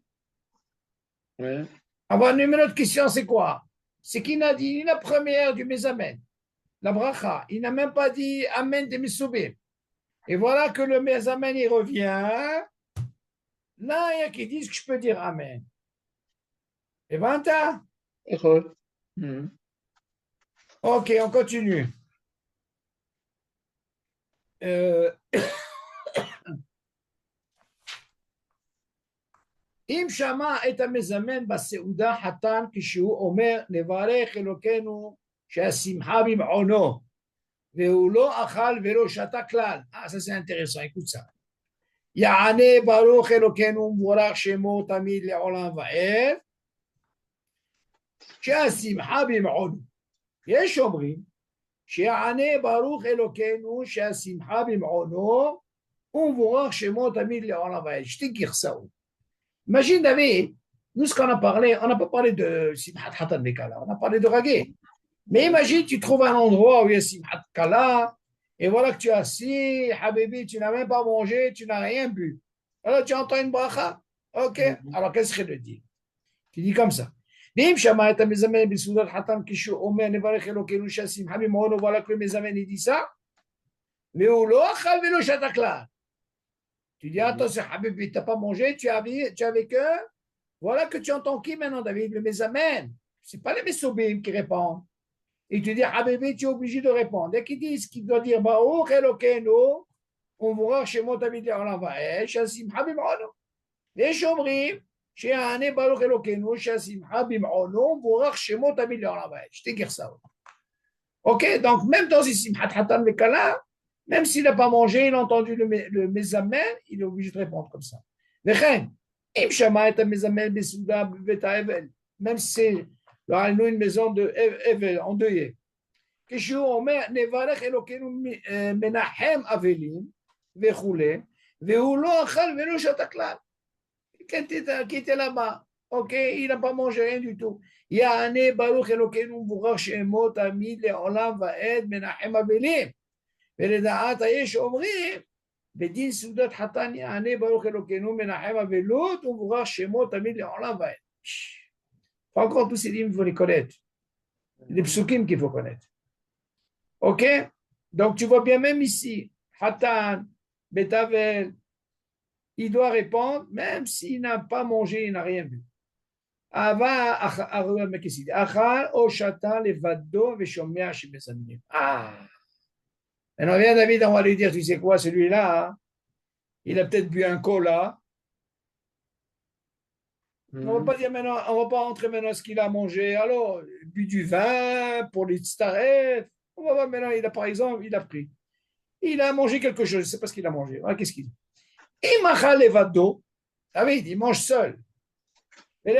Speaker 2: Oui.
Speaker 1: Alors, numéro de question, c'est quoi? C'est qu'il n'a dit ni la première du Mesamen, la bracha. Il n'a même pas dit Amen des Messoubim. Et voilà que le Mesamen, il revient. Là, il y a qui disent que je peux dire Amen. Et ben, Ok, on continue. אם שמע את המזמן בסעודה חתן כשהוא אומר נברך אלוקינו שהשמחה במעונו והוא לא אכל ולא שתה כלל. Ça c'est intéressant, écoute ça. יענה ברוך אלוקינו ומבורך שמו תמיד לעולם ועד שהשמחה במעונו. יש אומרים שיענה ברוך אלוקינו שהשמחה במעונו ומבורך שמו תמיד לעולם ועד. שתי גרסאות. Imagine, David, nous, ce qu'on a parlé, on n'a pas parlé de Simhat Hatan Bekala, on a parlé de Ragué. Mais imagine, tu trouves un endroit où il y a Simhat Kala, et voilà que tu es assis, Habibi, tu n'as même pas mangé, tu n'as rien bu. Alors tu entends une bracha. Ok, alors qu'est-ce que je dis? Tu dis comme ça. ואם שמע את המזמן בסעודת חתן כשהוא אומר נברך אלוקינו שהשמחה במעונו, voilà que le מזמן il dit ça, והוא לא אכל ולא שתה כלל. Tu dis, attention, Habibi, tu n'as pas mangé, tu es avec eux. Voilà que tu entends qui maintenant, David? Le Mézamène. Ce n'est pas les Messobim qui répondent. Et tu dis, Habibi, tu es obligé de répondre. Dès qu'ils disent qu'il doit dire, Baruch Elokeinu, on voit chez moi, David, on l'envoie. Shasimcha bim'onu. Les Shomrim, chez Ane Baruch Elokeinu, Shasimcha bim'onu, on voit chez moi, David, on l'envoie. Je te dis ça. Ok, donc même dans ces Simchat Hatan Mekala, même s'il n'a pas mangé, il a entendu le Mézamène, il est obligé de répondre comme ça. Même si c'est une maison de Evel, endeuillée. כשהוא אומר, נברך אלוקינו מנחם אבלים וכולי, והוא לא אכל ולא שתה כלל. qui était là-bas, ok, il n'a pas mangé rien du tout. יענה ברוך אלוקינו מבורך שמו תמיד לעולם ועד מנחם אבלים. ולדעת היש אומרים, בדין סעודת חתן יענה ברוך אלוקינו מנחם אבלות ומבורך שמו תמיד לעולם ועד. Pas encore tous ces livres, il faut les connaître. Les psukim qu'il faut connaître. Ok? Donc tu vois bien, même ici, Hatan, Betavel, il doit répondre, même s'il n'a pas mangé, il n'a rien vu. Ava, Achal, Oshata, Levado, Veshomea, Shemezamim. Ah! Maintenant, viens, David, on va lui dire, tu sais quoi, celui-là, hein, il a peut-être bu un cola. On va pas dire maintenant, on va pas rentrer maintenant ce qu'il a mangé. Alors, il bu du vin pour les tstaret. On va voir maintenant, il a par exemple, il a pris. Il a mangé quelque chose, je ne sais pas ce qu'il a mangé. Ah, qu'est-ce qu'il dit? Imachal levado. David, il mange seul. Lui,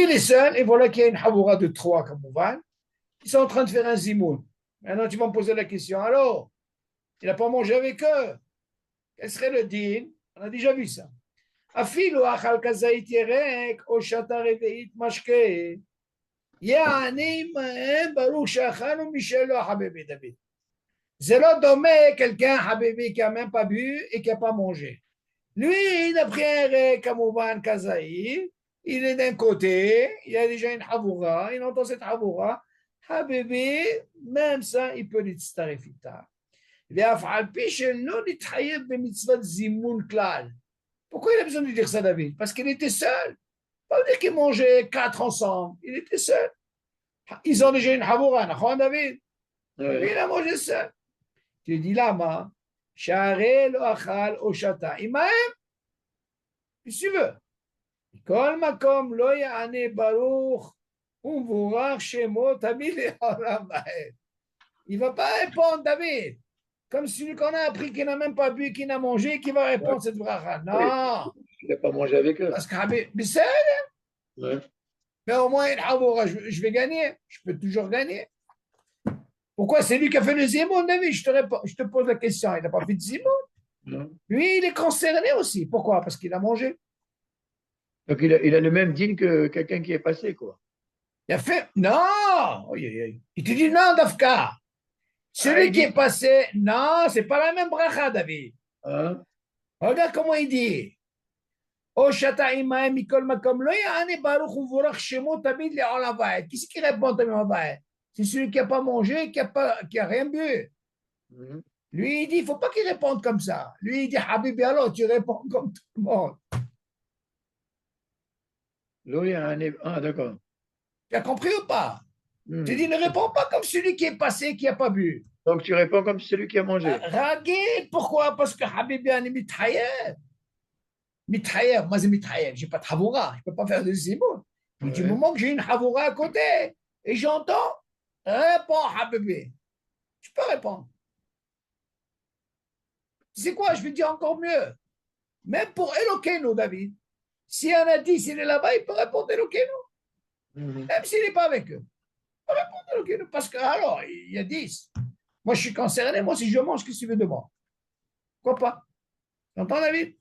Speaker 1: il est seul, et voilà qu'il y a une havoura de trois, comme on voit. Ils sont en train de faire un zimoun. Maintenant, tu vas me poser la question. Alors, il n'a pas mangé avec eux. Quel serait le din? On a déjà vu ça. Afilu achal kazait yerek o shata reveit mashke. Ya'ani ma'em baruch shachanu mishelo habibi David. C'est là dommé quelqu'un habibi qui n'a même pas bu et qui n'a pas mangé. Lui, il a pris un rek kamouvan kazai. Il est d'un côté, il y a déjà une havoura, il entend cette havoura. Habibi, même ça, il peut l'itstarefita. Pourquoi il a besoin de dire ça, David? Parce qu'il était seul. Pas dire qu'il mangeait 4 ensemble. Il était seul. Ils ont déjà une havoura, David. Lui, il a mangé seul. Tu dis là, Share lo achal o shata. Imaem, si tu veux. Kol makom lo ya'ane baruch umvurach shemo tamid le'olam va'ed. Il ne va pas répondre, David. Comme celui qu'on a appris qui n'a même pas bu, qui n'a mangé, qui va répondre cette bracha. Non.
Speaker 2: Il n'a pas mangé avec eux.
Speaker 1: Parce que mais au moins, je vais gagner. Je peux toujours gagner. Pourquoi? C'est lui qui a fait le zimoun, David. Je te pose la question. Il n'a pas fait de zimoun. Lui, il est concerné aussi. Pourquoi? Parce qu'il a mangé.
Speaker 2: Donc, il a le même dîne que quelqu'un qui est passé, quoi.
Speaker 1: Il a fait. Non. Il te dit non, Dafka. Celui qui est passé, non, c'est pas la même bracha, David.
Speaker 2: Hein?
Speaker 1: Regarde comment il dit. Qui c'est qui répond c'est celui qui n'a pas mangé, qui a rien bu. Lui, il dit, il ne faut pas qu'il réponde comme ça. Lui, il dit, Habibi, alors tu réponds comme tout le monde.
Speaker 2: Ah, d'accord.
Speaker 1: Tu as compris ou pas? Tu dis, ne réponds pas comme celui qui est passé, qui n'a pas bu.
Speaker 2: Donc, tu réponds comme celui qui a mangé.
Speaker 1: Ragué, pourquoi? Parce que Habibi, on est mithayer. Mithayer, moi, c'est mithayer. Je n'ai pas de havoura. Je ne peux pas faire de zimoun. Mais du moment que j'ai une havoura à côté et j'entends, réponds, Habibi. Tu peux répondre. Tu sais quoi? Je vais te dire encore mieux. Même pour Elokeinu, David, si on a dit s'il est là-bas, il peut répondre Elokeinu. Même s'il n'est pas avec eux. Il peut répondre Elokeinu. Parce que, alors, il y a 10. Moi, je suis concerné. Moi, si je mange, qu'est-ce que tu veux de moi? Pourquoi pas? Tu entends, David?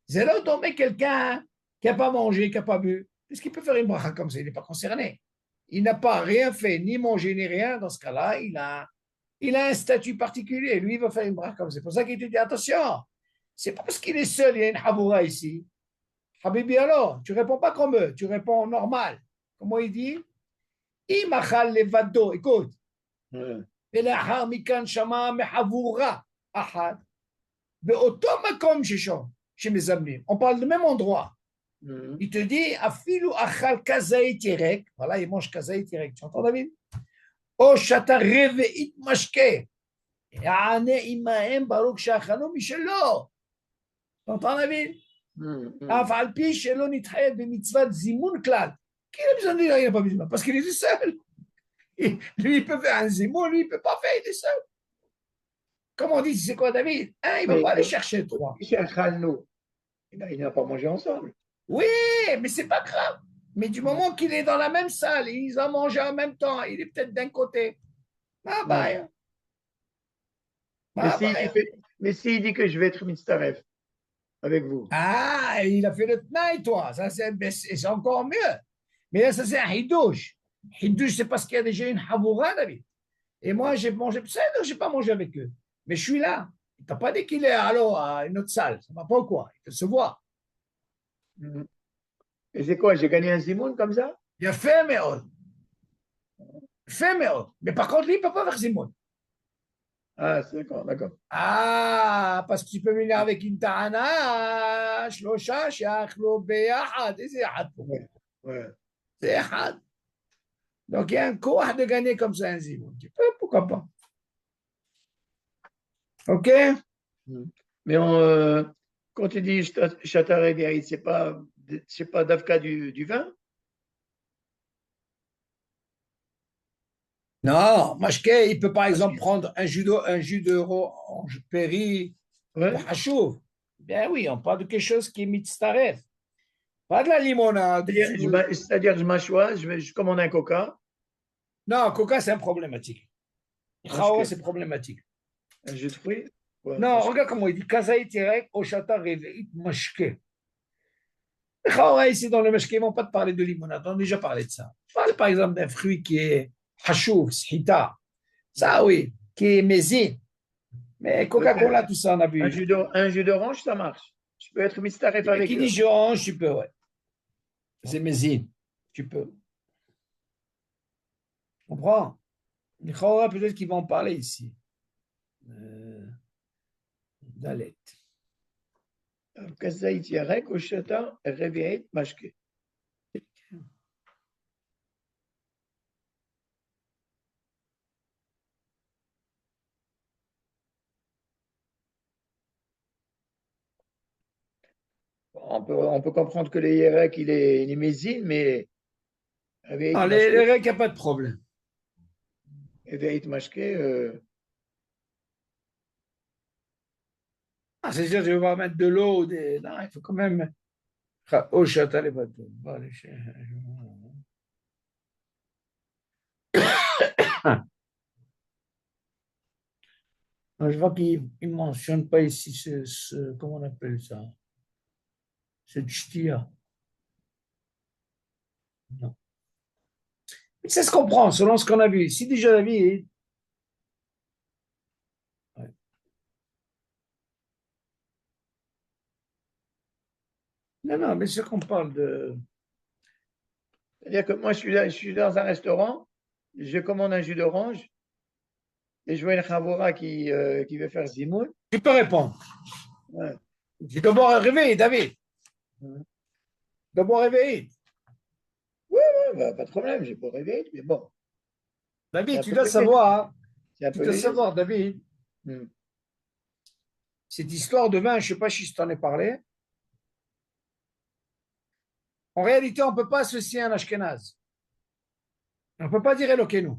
Speaker 1: C'est là où tomber quelqu'un qui n'a pas mangé, qui n'a pas bu. Est-ce qu'il peut faire une bracha comme ça? Il n'est pas concerné. Il n'a pas rien fait, ni mangé, ni rien. Dans ce cas-là, il a un statut particulier. Lui, il va faire une bracha comme ça. C'est pour ça qu'il te dit attention. C'est pas parce qu'il est seul, il y a une Havoura ici. Habibi, alors, tu réponds pas comme eux, tu réponds normal. Comment il dit? Imachal levado, écoute.
Speaker 2: Ouais.
Speaker 1: ולאחר מכאן שמע מחבורה אחת באותו מקום שמזמנים. On parle du même endroit. Il te dit, אפילו אכל כזית ירק, voilà, il mange כזית ירק, tu entends David? או שתה רבעית משקה, יענה עמהם ברוך שאכלו משלו. tu entends David? אף על פי שלא נתחייב במצוות זימון כלל, כי il a besoin de dire, il n'a pas besoin, parce qu'il est seul. Lui, il peut faire un zimoun, lui, il ne peut pas faire, il est seul. Comme on dit, c'est quoi David? Un, il ne va pas aller chercher trois.
Speaker 2: Il n'a pas mangé ensemble.
Speaker 1: Oui, mais c'est pas grave. Mais du moment qu'il est dans la même salle, ils ont mangé en même temps, il est peut-être d'un côté. Ah bah,
Speaker 2: Mais s'il dit que je vais être Mitzaref avec vous.
Speaker 1: Ah, il a fait le tnaï, toi. Ça, c'est encore mieux. Mais là, ça, c'est un hidouche. Hidouche, c'est parce qu'il y a déjà une havoura, David. Et moi, j'ai mangé, je n'ai pas mangé avec eux. Mais je suis là. Il t'a pas dit qu'il est à une autre salle. Ça ne va pas ou quoi? Il peut se voir.
Speaker 2: Et c'est quoi? J'ai gagné un Zimoun comme ça?
Speaker 1: Il a fait, mais Mais par contre, lui, il ne peut pas faire Zimoun.
Speaker 2: Ah, c'est d'accord, d'accord.
Speaker 1: Ah, parce que tu peux venir avec une ta'ana, shlosha, shiachlo, beyahad. Et c'est ahad. C'est ahad. Donc, il y a un cours de gagner comme ça un Zimoun. Tu peux, pourquoi pas? OK?
Speaker 2: Mais quand tu dis Shatar et Biaïd, c'est pas d'Afka du vin?
Speaker 1: Non, Mashke, il peut par exemple prendre un jus d'orange péri, de hachouf. Ben oui, on parle de quelque chose qui est mitzaref. Pas de la limonade.
Speaker 2: C'est-à-dire, je m'assois, je commande un coca.
Speaker 1: Non, coca, c'est un problématique. Chawa, c'est problématique.
Speaker 2: Un jus de fruits? Ouais,
Speaker 1: non, regarde comment il dit. Kazaït Yerek, Oshata Reveit Mashke. Chawa, ici dans le mashke, ils ne vont pas te parler de limonade. On a déjà parlé de ça. Parle par exemple d'un fruit qui est hachouf, shita. Ça, oui, qui est mézine. Mais Coca-Cola, tout ça, on a vu.
Speaker 2: Un jus d'orange, ça marche. Je peux être mistaref avec
Speaker 1: qui dit jus d'orange, tu peux, ouais. C'est mézine. Tu peux. Tu comprends? Peut-être qu'ils vont en parler ici. Dalet.
Speaker 2: Kazaït Yarek, Oshata, Reviait, Mashke. On peut comprendre que le Yerek, il est mésine, mais.
Speaker 1: Non, les règles, il n'y a pas de problème.
Speaker 2: Reviait, Mashke.
Speaker 1: C'est-à-dire, je vais pas mettre de l'eau. Non, il faut quand même. Oh, chata, les bateaux. Je vois qu'il ne mentionne pas ici comment on appelle ça? C'est ch'tia. Non. Mais ça se comprend selon ce qu'on a vu. Ici, déjà, la vie. Ouais. Non, mais c'est qu'on parle de.
Speaker 2: C'est-à-dire que moi, je suis dans un restaurant, je commande un jus d'orange et je vois une Khavoura qui veut faire Zimoun.
Speaker 1: Tu peux répondre. Ouais. J'ai d'abord réveillé, David. D'abord réveillé.
Speaker 2: Oui, bah, pas de problème, j'ai pas réveillé, mais bon.
Speaker 1: David, tu dois savoir.
Speaker 2: Tu dois
Speaker 1: savoir, David. Cette histoire de vin, je ne sais pas si je t'en ai parlé. En réalité, on ne peut pas associer un Ashkenaz. On ne peut pas dire Elokeinu.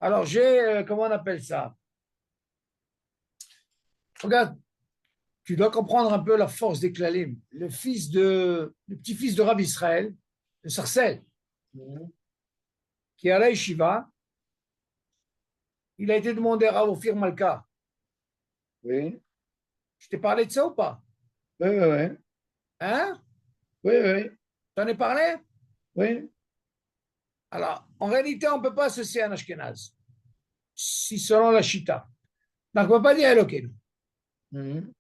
Speaker 1: Alors, j'ai, comment on appelle ça? Regarde, tu dois comprendre un peu la force des Klalim. Le petit-fils de Rav Israël, de Sarcelles, qui est à la Yeshiva, il a été demandé à Rav Ophir Malka.
Speaker 2: Oui.
Speaker 1: Je t'ai parlé de ça ou pas?
Speaker 2: Oui.
Speaker 1: Hein?
Speaker 2: Oui.
Speaker 1: T'en ai parlé?
Speaker 2: Oui.
Speaker 1: Alors, en réalité, on ne peut pas associer un Ashkenaz, si selon la Shita. Donc, on ne peut pas dire Elokeinu.
Speaker 2: Mhm.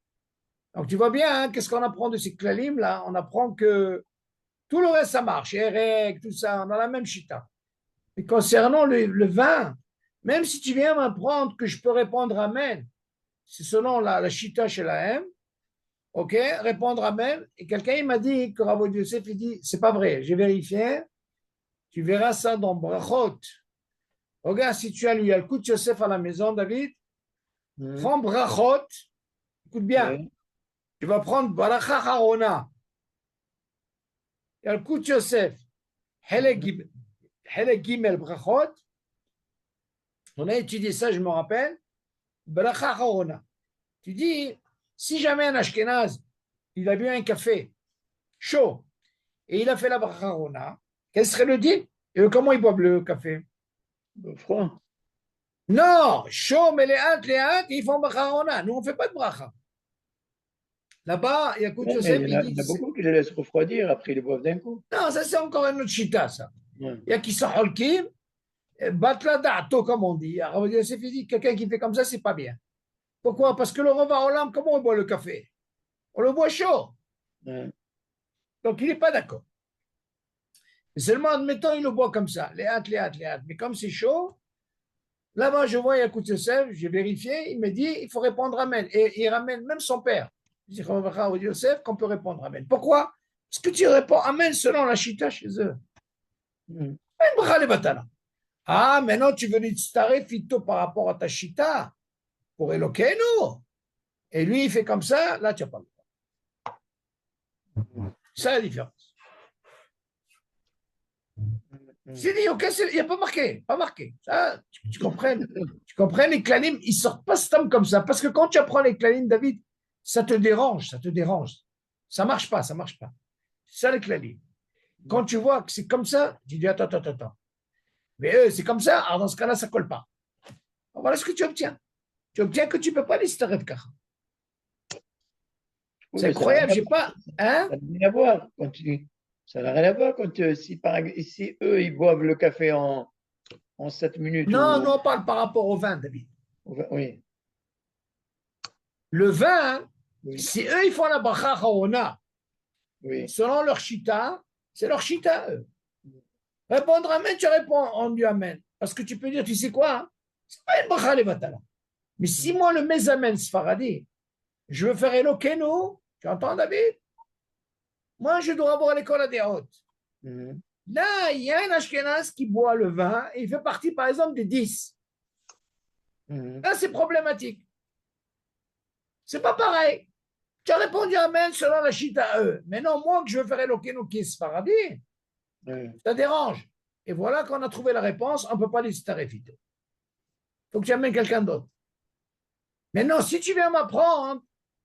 Speaker 1: Donc tu vois bien, hein, qu'est-ce qu'on apprend de ces klalim là? On apprend que tout le reste ça marche, les règles, tout ça, on a la même chita. Mais concernant le vin, même si tu viens m'apprendre que je peux répondre Amen, c'est selon la chita chez la M, ok, répondre Amen. Et quelqu'un il m'a dit que Rabbi Yosef il dit c'est pas vrai, j'ai vérifié, tu verras ça dans Brachot. Regarde si tu as lu, il y a le coup de Yosef à la maison, David,
Speaker 2: Mhm.
Speaker 1: prends Brachot, écoute bien,
Speaker 2: Oui.
Speaker 1: tu vas prendre Baracha Harona, il y a le coup de Yosef,
Speaker 2: Mhm.
Speaker 1: Helek Gimel Brachot, on a étudié ça, je me rappelle, Baracha Harona. Tu dis, si jamais un Ashkenaz, il a bu un café chaud et il a fait la Baracha Harona, quel serait le dit? Et comment ils boivent le café?
Speaker 2: Froid.
Speaker 1: Non, chaud, mais les hâtes, ils font Baracha Harona. Nous, on ne fait pas de Bracha. Là-bas, il y a Kout
Speaker 2: Ouais, mais
Speaker 1: Yosef, il
Speaker 2: il
Speaker 1: dit,
Speaker 2: y en a beaucoup qui les laissent refroidir, après ils les boivent d'un coup.
Speaker 1: non, ça c'est encore une autre chita, ça.
Speaker 2: Ouais.
Speaker 1: Il y a qui sont holkim, batla da'ato, comme on dit. Alors, Yosef, il dit, quelqu'un qui fait comme ça, c'est pas bien. Pourquoi? Parce que le repas au lampe, comment on boit le café? On le boit chaud.
Speaker 2: Ouais.
Speaker 1: Donc, il n'est pas d'accord. Seulement, admettons, il le boit comme ça, les hâtes, les hâtes, les hâtes. Mais comme c'est chaud, là-bas, je vois, il y a Kout Yosef, j'ai vérifié, il me dit, il faut répondre Amen. Et il ramène même son père. Il dit, Yosef, qu'on peut répondre Amen. Pourquoi? Parce que tu réponds Amen selon la chita chez eux.
Speaker 2: Mhm.
Speaker 1: Ah, maintenant tu veux l'Itztaref Fito par rapport à ta chita pour Elokeinu. Et lui, il fait comme ça, là, tu n'as pas le droit. C'est la différence.
Speaker 2: Mhm.
Speaker 1: J'ai dit, ok, il n'y a pas marqué, pas marqué. Ça, tu comprends? Tu comprends, les clanim, ils sortent pas stam comme ça. Parce que quand tu apprends les clanim, David, ça te dérange, ça te dérange. Ça marche pas, ça marche pas. C'est ça les clanim. Quand tu vois que c'est comme ça, tu dis, attends, attends, attends. Mais eux, c'est comme ça, alors dans ce cas-là, ça colle pas. Alors, voilà ce que tu obtiens. Tu obtiens que tu ne peux pas les staref car.
Speaker 2: Oui,
Speaker 1: C'est
Speaker 2: mais ça n'a rien
Speaker 1: incroyable,
Speaker 2: à
Speaker 1: j'ai pas. Hein?
Speaker 2: ça n'a rien à voir. Ça n'a rien à voir quand si, si eux, ils boivent le café en 7 minutes
Speaker 1: Non,
Speaker 2: ou.
Speaker 1: nous on parle par rapport au vin, David.
Speaker 2: Oui,
Speaker 1: Le vin,
Speaker 2: oui,
Speaker 1: si eux ils font la bracha haona,
Speaker 2: oui.
Speaker 1: selon leur chita, c'est leur chita, eux. Répondre amen, tu réponds on dit amen. Parce que tu peux dire, tu sais quoi? Hein? C'est pas une bracha levatala. Mais si moi le mesamen sfaradi, je veux faire Elokeinu, tu entends David? Moi je dois avoir l'école à des hautes.
Speaker 2: Mhm.
Speaker 1: Là, il y a un Ashkenaz qui boit le vin et il fait partie par exemple des 10.
Speaker 2: Mhm.
Speaker 1: Là, c'est problématique. C'est pas pareil. Tu as répondu Amen selon la chita à eux. Mais non, moi que je veux faire Elokeinu qui est Sfaradi,
Speaker 2: Oui.
Speaker 1: ça dérange. Et voilà qu'on a trouvé la réponse, on ne peut pas les starefiter. Il faut que tu amènes quelqu'un d'autre. Maintenant, si tu viens m'apprendre,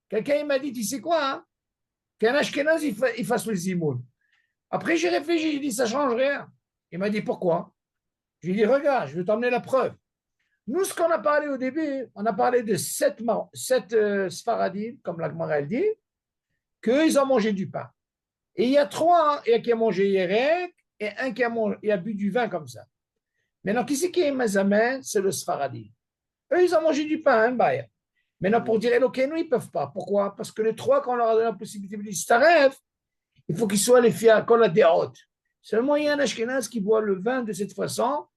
Speaker 1: quelqu'un il m'a dit, tu sais quoi, hein, qu'un Ashkenaz il fasse le zimoun. Après, j'ai réfléchi, j'ai dit, ça ne change rien. Il m'a dit, pourquoi? J'ai dit, regarde, je vais t'emmener la preuve. Nous, ce qu'on a parlé au début, on a parlé de sept Sfaradim, comme la Gemara elle dit, qu'eux, ils ont mangé du pain. Et il y a trois, hein, il y a qui a mangé Yerek et un qui a bu du vin comme ça. Maintenant, qui c'est qui est Mazamen? C'est le Sfaradi. Eux, ils ont mangé du pain, hein, Bayer. Maintenant, pour dire Elokeinu, ils ne peuvent pas. Pourquoi? Parce que les trois, quand on leur a donné la possibilité de s'arrêter, il faut qu'ils soient les filles à la déhaute. Seulement, il y a un Ashkenaz qui boit le vin de cette façon,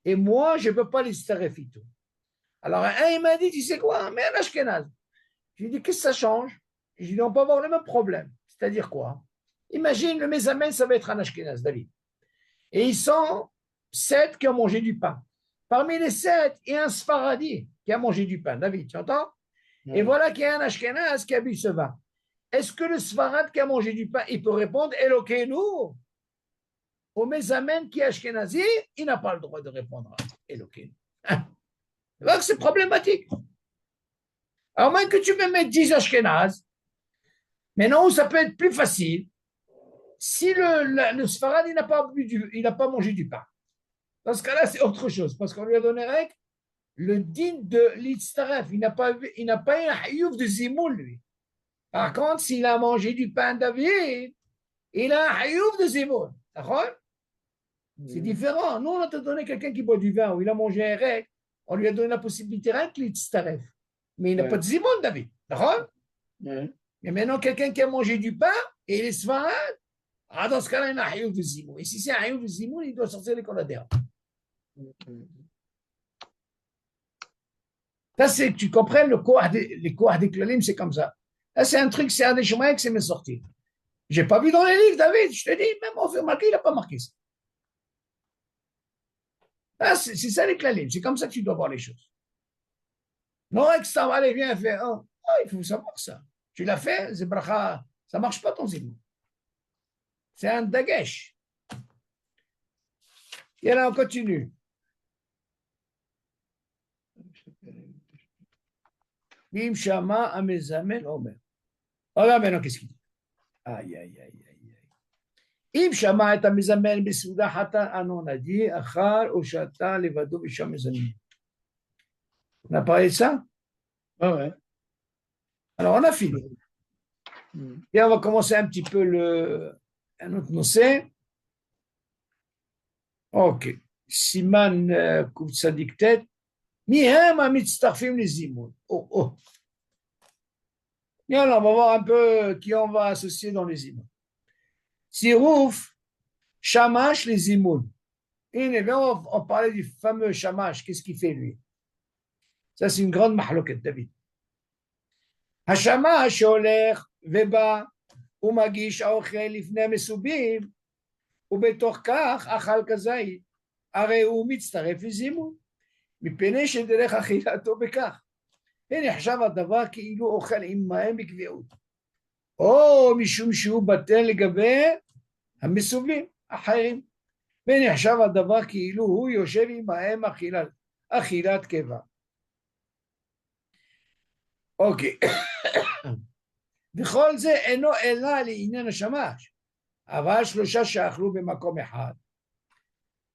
Speaker 1: et moi, je ne peux pas les s'arrêter. Alors, un, il m'a dit, tu sais quoi? Mais un Ashkenaz. Je lui ai dit, qu'est-ce que ça change? Je lui ai dit, on peut avoir le même problème. C'est-à-dire quoi? Imagine, le Mesamen, ça va être un Ashkenaz, David. Et ils sont 7 qui ont mangé du pain. Parmi les 7, il y a un Sfaradi qui a mangé du pain. David, tu entends? Et
Speaker 2: Oui.
Speaker 1: voilà qu'il y a un Ashkenaz qui a bu ce vin. Est-ce que le Sfarad qui a mangé du pain, il peut répondre Elokeinu? Au Mesamen qui est Ashkenazi, il n'a pas le droit de répondre à Elokeinu. Donc c'est problématique. Alors même que tu me mettes 10 Ashkenaz, mais non, ça peut être plus facile si le Sfarad il n'a pas mangé du pain. Dans ce cas-là, c'est autre chose, parce qu'on lui a donné règle, le din de l'Itztaref, il n'a pas eu un hayouf de Zimoul, lui. Par contre, s'il a mangé du pain David, il a un hayouf de Zimoul. D'accord? C'est
Speaker 2: Mhm.
Speaker 1: différent. Nous, on a donné quelqu'un qui boit du vin, ou il a mangé un règle, on lui a donné la possibilité rien que l'Itztaref. mais il n'a pas de zimoun, David. D'accord?
Speaker 2: Ouais.
Speaker 1: Mais maintenant, quelqu'un qui a mangé du pain et il est sfarad, dans ce cas-là, il a un hayouf de zimoun. Et si c'est un hayouf de zimoun, il doit sortir les coladères. Ça, c'est que tu comprennes les cours des klalim, c'est comme ça. Là, c'est un truc, c'est un des chemins que c'est mes sorties. Je n'ai pas vu dans les livres, David. Je te dis, même on fait marquer, il n'a pas marqué ça. Là, c'est ça les klalim. C'est comme ça que tu dois voir les choses. Non, que ça va aller bien faire. Oh, il faut savoir ça. Tu l'as fait, c'est bracha. Ça ne marche pas ton zimoun. C'est un dagesh. Et là, on continue. Bim Shama Amezamen Omer. Regarde maintenant qu'est-ce qu'il dit. Aïe, aïe, aïe, aïe. Im Shama et Amezamen Besouda Hata Anon a dit Achal Oshata Levado Bisham Mezamin. On a parlé de ça?
Speaker 2: Ah ouais.
Speaker 1: Alors, on a fini. Et on va commencer un petit peu un autre noce. Ok. Siman Koutsa Diktet. Mihem Amitztarfim les Zimoun. Oh, oh. Bien, on va voir un peu qui on va associer dans les Zimoun. Sirouf, Shamash, les Zimoun. Et bien, on parlait du fameux Shamash. Qu'est-ce qu'il fait, lui? Ça, c'est une grande mahloket, David. Hashamash, Olech, Veba, Umagish, Aochel, Lifne, Mesubim, ובתוך כך אכל כזית, הרי הוא מצטרף לזימון, מפני שדרך אכילתו בכך. ונחשב הדבר כאילו אוכל עמהם בקביעות, או משום שהוא בטל לגבי המסובלים אחרים, ונחשב הדבר כאילו הוא יושב עמהם אכילת קבע. אוקיי. וכל זה אינו אלא לעניין השמש, אבל שלושה שאכלו במקום אחד,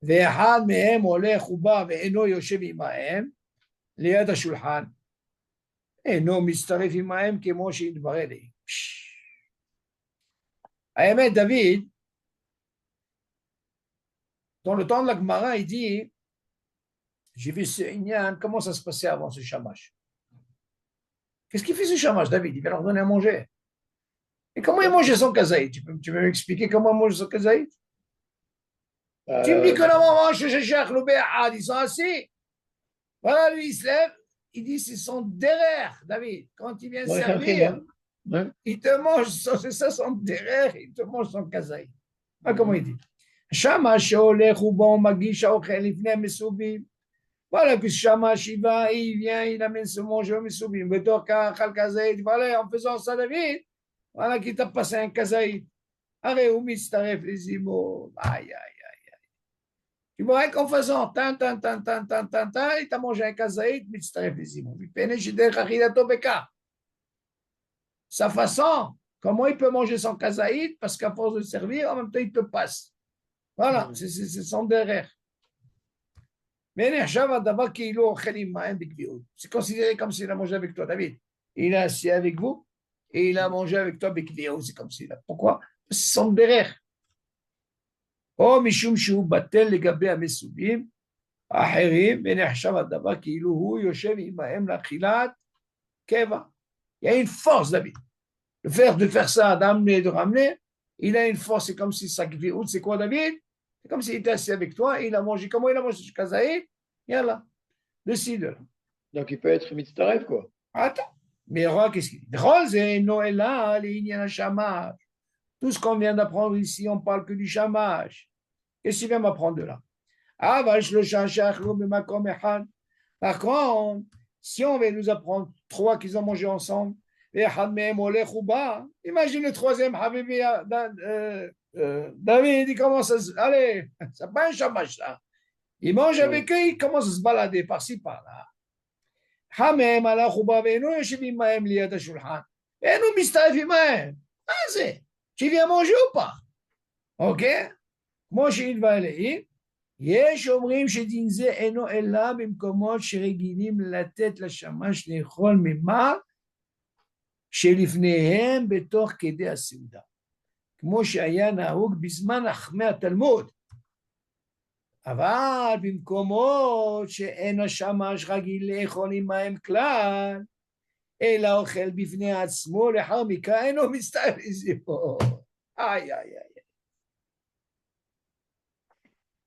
Speaker 1: ואחד מהם הולך ובא ואינו יושב עמהם ליד השולחן, אינו מצטרף עמהם כמו שהתברר לי. האמת, דוד, dans le temps de la Gemara, il dit, j'ai vu ce Inyan, comment ça se passait avant ce shamash? Qu'est-ce qu'il fait ce shamash, David? Il vient leur donner à manger. Et comment il mangeait son kazaït? Tu peux m'expliquer comment il mange son kazaït? Tu me dis que la maman, ils sont assis. Voilà, lui, il se lève, il dit, c'est son derrière, David. Quand il vient servir, il te mange, c'est ça son derrière, il te mange son kazaït. Ah, comment il dit? Shamash שהולך ובו מגיש האוכל לפני המסובים. Voilà que Shamash il va, il vient, il amène ce manger au מסובים. בתוך כך על כזית, voilà, en faisant ça, David, voilà qu'il t'a passé un kazaït. הרי הוא מצטרף לזימון. Aïe, aïe, aïe, aïe. Tu vois qu'en faisant tan, il t'a mangé un kazaït, מצטרף לזימון. מפני שדרך אכילתו בכך. Sa façon, comment il peut manger son kazaït? Parce qu'à force de servir, en même temps, il te passe. Voilà, c'est son derrière. Mais c'est considéré comme s'il a mangé avec toi, David. Il a assis avec vous et il a mangé avec toi, c'est comme s'il a. Pourquoi? C'est son derrière. Oh, Mishum Shu Batel, les Gabé à Mesubim, Aherim, Benechshav Adava, Kiluhu, Yoshev, Imahem, la Chilat, Keva. Il y a une force, David. Le faire de faire ça, d'amener, de ramener, il a une force, c'est comme si ça gviout, c'est quoi, David? C'est comme s'il était assis avec toi, et il a mangé, comment il a mangé ce kazaït? Yallah, décide.
Speaker 2: Donc il peut être mitzaref, quoi.
Speaker 1: Attends, mais Roi, qu'est-ce qu'il dit? Drôle, c'est Noëlla, l'Inyan Shamash. Tout ce qu'on vient d'apprendre ici, on parle que du Shamash. Qu'est-ce qu'il vient m'apprendre de là? Ah, le Shachach, par contre, si on veut nous apprendre trois qu'ils ont mangé ensemble, imagine le troisième, Habibi, David, il commence à se... Allez, c'est pas un shamash, ça. Il mange avec eux, il commence à se balader par-ci, par-là. Hamem, ala khuba, ve'enu yeshivim ma'em liyad hashulchan. Ve'enu mistarefim ma'em. C'est. Tu viens manger ou pas? Ok? כמו שהתבהר לעיל, יש אומרים שדין זה אינו אלא במקומות שרגילים לתת לשמש לאכול ממה שלפניהם בתוך כדי הסעודה. כמו שהיה נהוג בזמן חכמי התלמוד. אבל במקומות שאין השמש רגיל לאכול עמהם כלל, אלא אוכל בפני עצמו, לאחר מכן אינו מצטער לזימו. Aïe, aïe, aïe.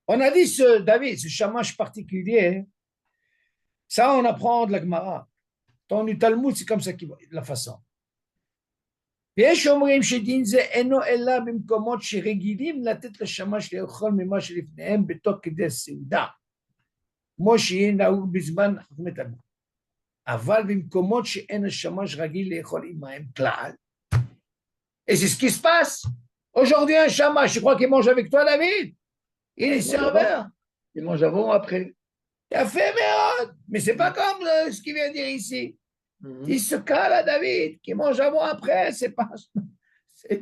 Speaker 1: On a dit, David, ce shamash particulier, ça on apprend de la Gemara. Dans le Talmud, c'est comme ça la façon. ויש אומרים שדין זה אינו אלא במקומות שרגילים לתת לשמש לאכול ממה שלפניהם בתוך כדי סעודה, כמו שיהיה נהוג בזמן חכמי תלמוד. אבל במקומות שאין השמש רגיל לאכול עמהם כלל, et c'est ce qui se passe. Aujourd'hui, un shamash, je crois qu'il mange avec toi, David. Il est serveur.
Speaker 2: Il mange avant ou après?
Speaker 1: Il a fait merde, mais c'est pas comme ce qu'il vient de dire ici. Il se cale à David, qui mange avant après, c'est pas.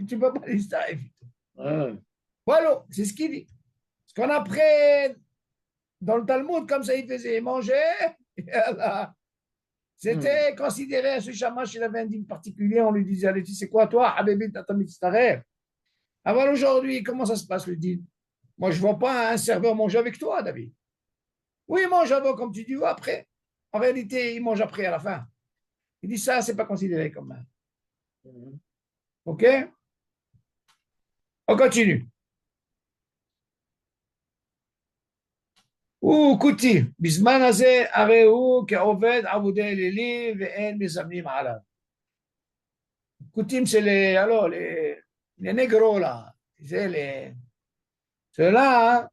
Speaker 1: Tu peux pas dire ça, évidemment. Voilà, c'est ce qu'il dit. Parce qu'on apprend dans le Talmud, comme ça, il faisait manger. Voilà. C'était considéré à ce shamash, il avait un dîme particulier, on lui disait, allez, tu sais quoi, toi, Habibi, t'as mitzvah. Alors aujourd'hui, comment ça se passe le dîme? Moi, je ne vois pas un serveur manger avec toi, David. Oui, il mange avant, comme tu dis, ou après. En réalité, il mange après, à la fin. Il dit ça, c'est pas considéré comme un. OK? On continue. הוא כותי, בזמן הזה הרי הוא כעובד עבודי אלילים ואין מזמנים עליו. כותים c'est les négros là, ceux-là,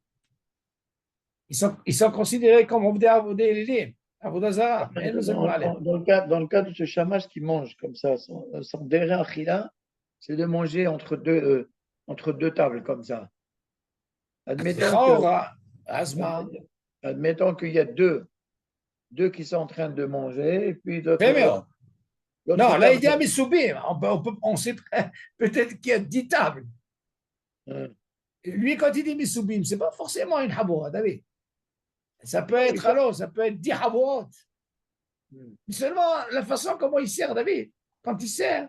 Speaker 1: ils sont considérés comme עבודי אלילים, עבודה זרה, אין מזמנים עליהם.
Speaker 2: Dans le cas de ce shamash qui mange comme ça, son derrière achila, c'est de manger entre deux tables comme ça. Admettons qu'il y a deux qui sont en train de manger, et puis d'autres.
Speaker 1: Non, là, il dit à Missoubim, on sait peut-être qu'il y a 10 tables. Lui, quand il dit Missoubim, ce n'est pas forcément une haboura, David. Ça peut être alors, ça peut être 10 habourot. Mais seulement la façon comment il sert, David. Quand il sert,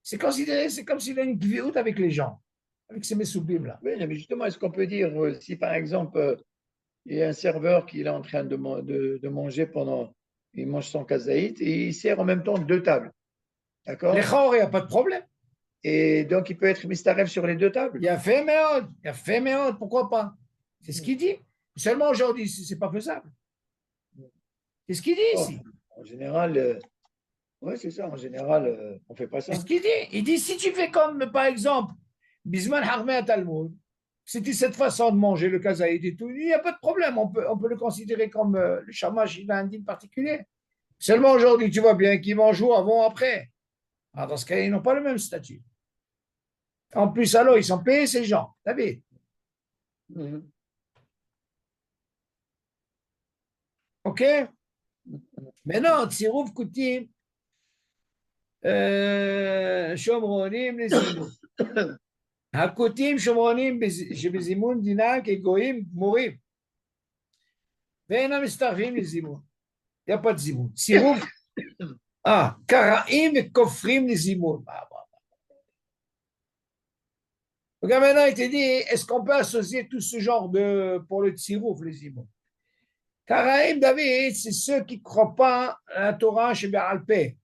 Speaker 1: c'est considéré, c'est comme s'il a une gviout avec les gens, avec ces Missoubim là.
Speaker 2: Oui, mais justement, est-ce qu'on peut dire, si par exemple, il y a un serveur qui est en train de manger pendant, il mange son kazaït et il sert en même temps 2 tables. D'accord?
Speaker 1: Les chor, il n'y a pas de problème.
Speaker 2: Et donc, il peut être mistarev sur les 2 tables.
Speaker 1: Il a fait méod, pourquoi pas? C'est ce qu'il dit. Seulement aujourd'hui, ce n'est pas faisable. C'est ce qu'il dit ici.
Speaker 2: En général, oui, c'est ça. En général, on ne fait pas ça.
Speaker 1: C'est ce qu'il dit. Il dit, si tu fais comme, par exemple, Bisman Harmé Talmud, c'était cette façon de manger le kazaïd et tout, il n'y a pas de problème. On peut le considérer comme le shamash, il a un dîme particulier. Seulement aujourd'hui, tu vois bien qu'ils mangent avant, après. Alors, dans ce cas, ils n'ont pas le même statut. En plus, alors, ils sont payés, ces gens. T'as vu? OK? Maintenant, צירוף כותים, שומרונים לזימון. הכותים שומרונים שבזימון דינם כגויים גמורים, ואינם מצטרפים לזימון. Il n'y a pas de זימון. צירוף, קראים וכופרים לזימון. Donc maintenant, il te dit, est-ce qu'on peut associer tout ce genre pour le tsirouf, les zimoun? Karaïm, David, c'est ceux qui ne croient pas à la Torah chez Béalpé.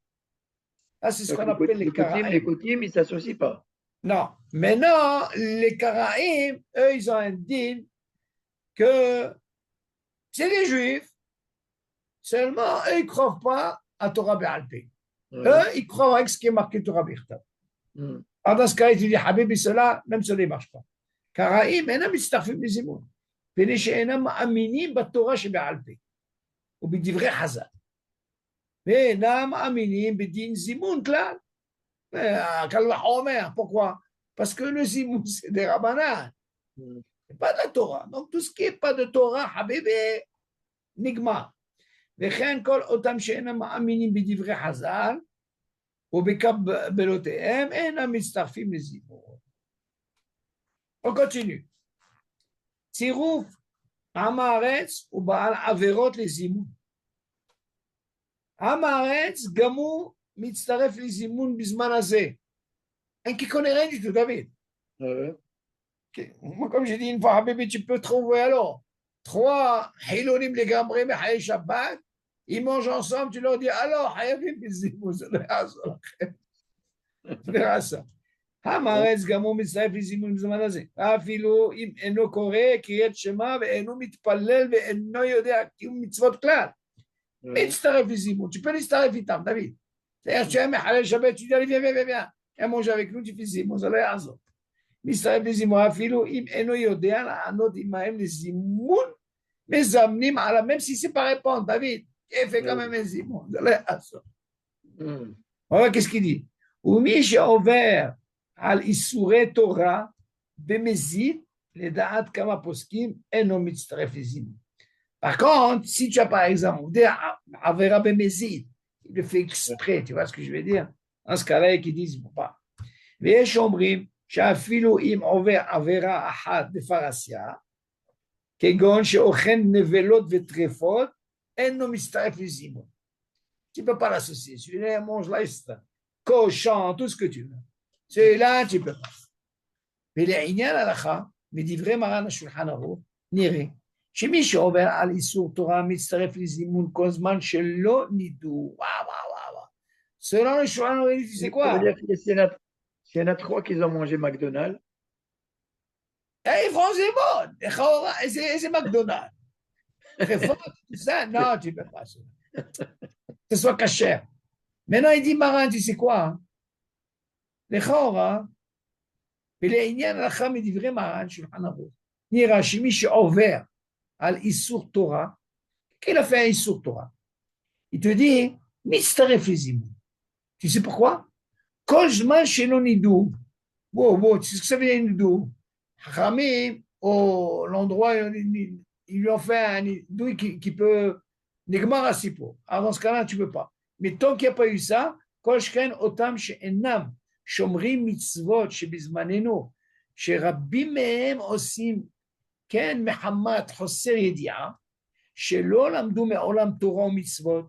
Speaker 1: Là, c'est ce qu'on appelle les Karaïm.
Speaker 2: Les Koutim, ils ne s'associent pas.
Speaker 1: Non. Maintenant, les Karaïm, eux, ils ont un dîme que c'est les Juifs. Seulement, eux, ils ne croient pas à Torah Béalpé. Eux, ils croient avec ce qui est marqué Torah Birta. Alors, dans ce cas, il dit, Habibi, cela, même cela ne marche pas. Karaïm, ils מצטרפים לזימון. מפני שאינם מאמינים בתורה שבעל פה ובדברי חז"ל ואינם מאמינים בדין זימון כלל. קל וחומר, pourquoi? Parce que le zimoun c'est des rabbanan, c'est pas de la Torah. Donc tout ce qui n'est pas de Torah, habibi, nigmar. וכן כל אותם שאינם מאמינים בדברי חז"ל ובקבלותיהם אינם מצטרפים לזימון. On continue. צירוף עם הארץ הוא בעל עבירות לזימון. עם הארץ גם הוא מצטרף לזימון בזמן הזה. אין qui connaît rien du tout, David. Moi, comme j'ai dit une fois, Habibi, tu peux trouver alors 3 חילונים לגמרי בחיי שבת, Ils mangent ensemble, tu leur dis, alors, Hayavim Bizimon, זה לא יעזור לכם. זה עשה. המארץ גם הוא מצטרף לזימון בזמן הזה. אפילו אם אינו קורא קריאת שמע ואינו מתפלל ואינו יודע קיום מצוות כלל. מצטרף לזימון, tu peux להצטרף איתם, דוד. c'est-à-dire tu es מחלל שבת, tu dis, allez, viens, viens, viens, viens. הם מונג'ה avec nous, tu fais זימון, זה לא יעזור. מצטרף לזימון, אפילו אם אינו יודע לענות עמהם לזימון, מזמנים עליו, même si c'est pas répondre, David, il fait quand même un זימון, זה לא יעזור. voilà qu'est-ce qu'il dit. ומי שעובר על איסורי תורה במזיד, לדעת כמה פוסקים, אינו מצטרף לזימון. Par contre, si tu as par exemple des avera במזיד, il le fait exprès, tu vois ce que je veux dire? Dans ce cas-là, ils disent pas. ויש אומרים שאפילו אם עובר עבירה אחת בפרסיה, כגון שאוכל נבלות וטרפות, אינו מצטרף לזימון. Tu ne peux pas l'associer. Celui-là mange l'aïsta, cochon, tout ce que tu veux. Celui-là, tu ne peux pas. ולעניין ההלכה, מדברי מרן השולחן ערוך, נראה שמי שעובר על איסור תורה מצטרף לזימון כל זמן שלא נידו. וואו, וואו, וואו. Selon le Shulchan Aruch, tu sais quoi?
Speaker 2: Ça veut dire que s'il y en a trois qui ont mangé McDonald's,
Speaker 1: Ils font Zimon. C'est McDonald's. Tout ça, non, tu ne peux pas. Que ce soit caché. Maintenant, il dit, Maran, tu sais quoi? לכאורה, ולעניין הלכה מדברי מרן שולחן ערוך, נראה שמי שעובר על איסור תורה, qu'il a fait un איסור תורה, il te dit, מצטרף לזימון. Tu sais pourquoi? כל זמן שלא נידו, tu sais ce que ça veut dire נידו? חכמים, או l'endroit, ils lui ont fait un נידו qui peut, נגמר הסיפור. Alors dans ce cas-là, tu ne peux pas. Mais tant qu'il n'y a pas eu ça, כל שכן אותם שאינם שומרים מצוות שבזמננו, שרבים מהם עושים כן מחמת חוסר ידיעה, שלא למדו מעולם תורה ומצוות,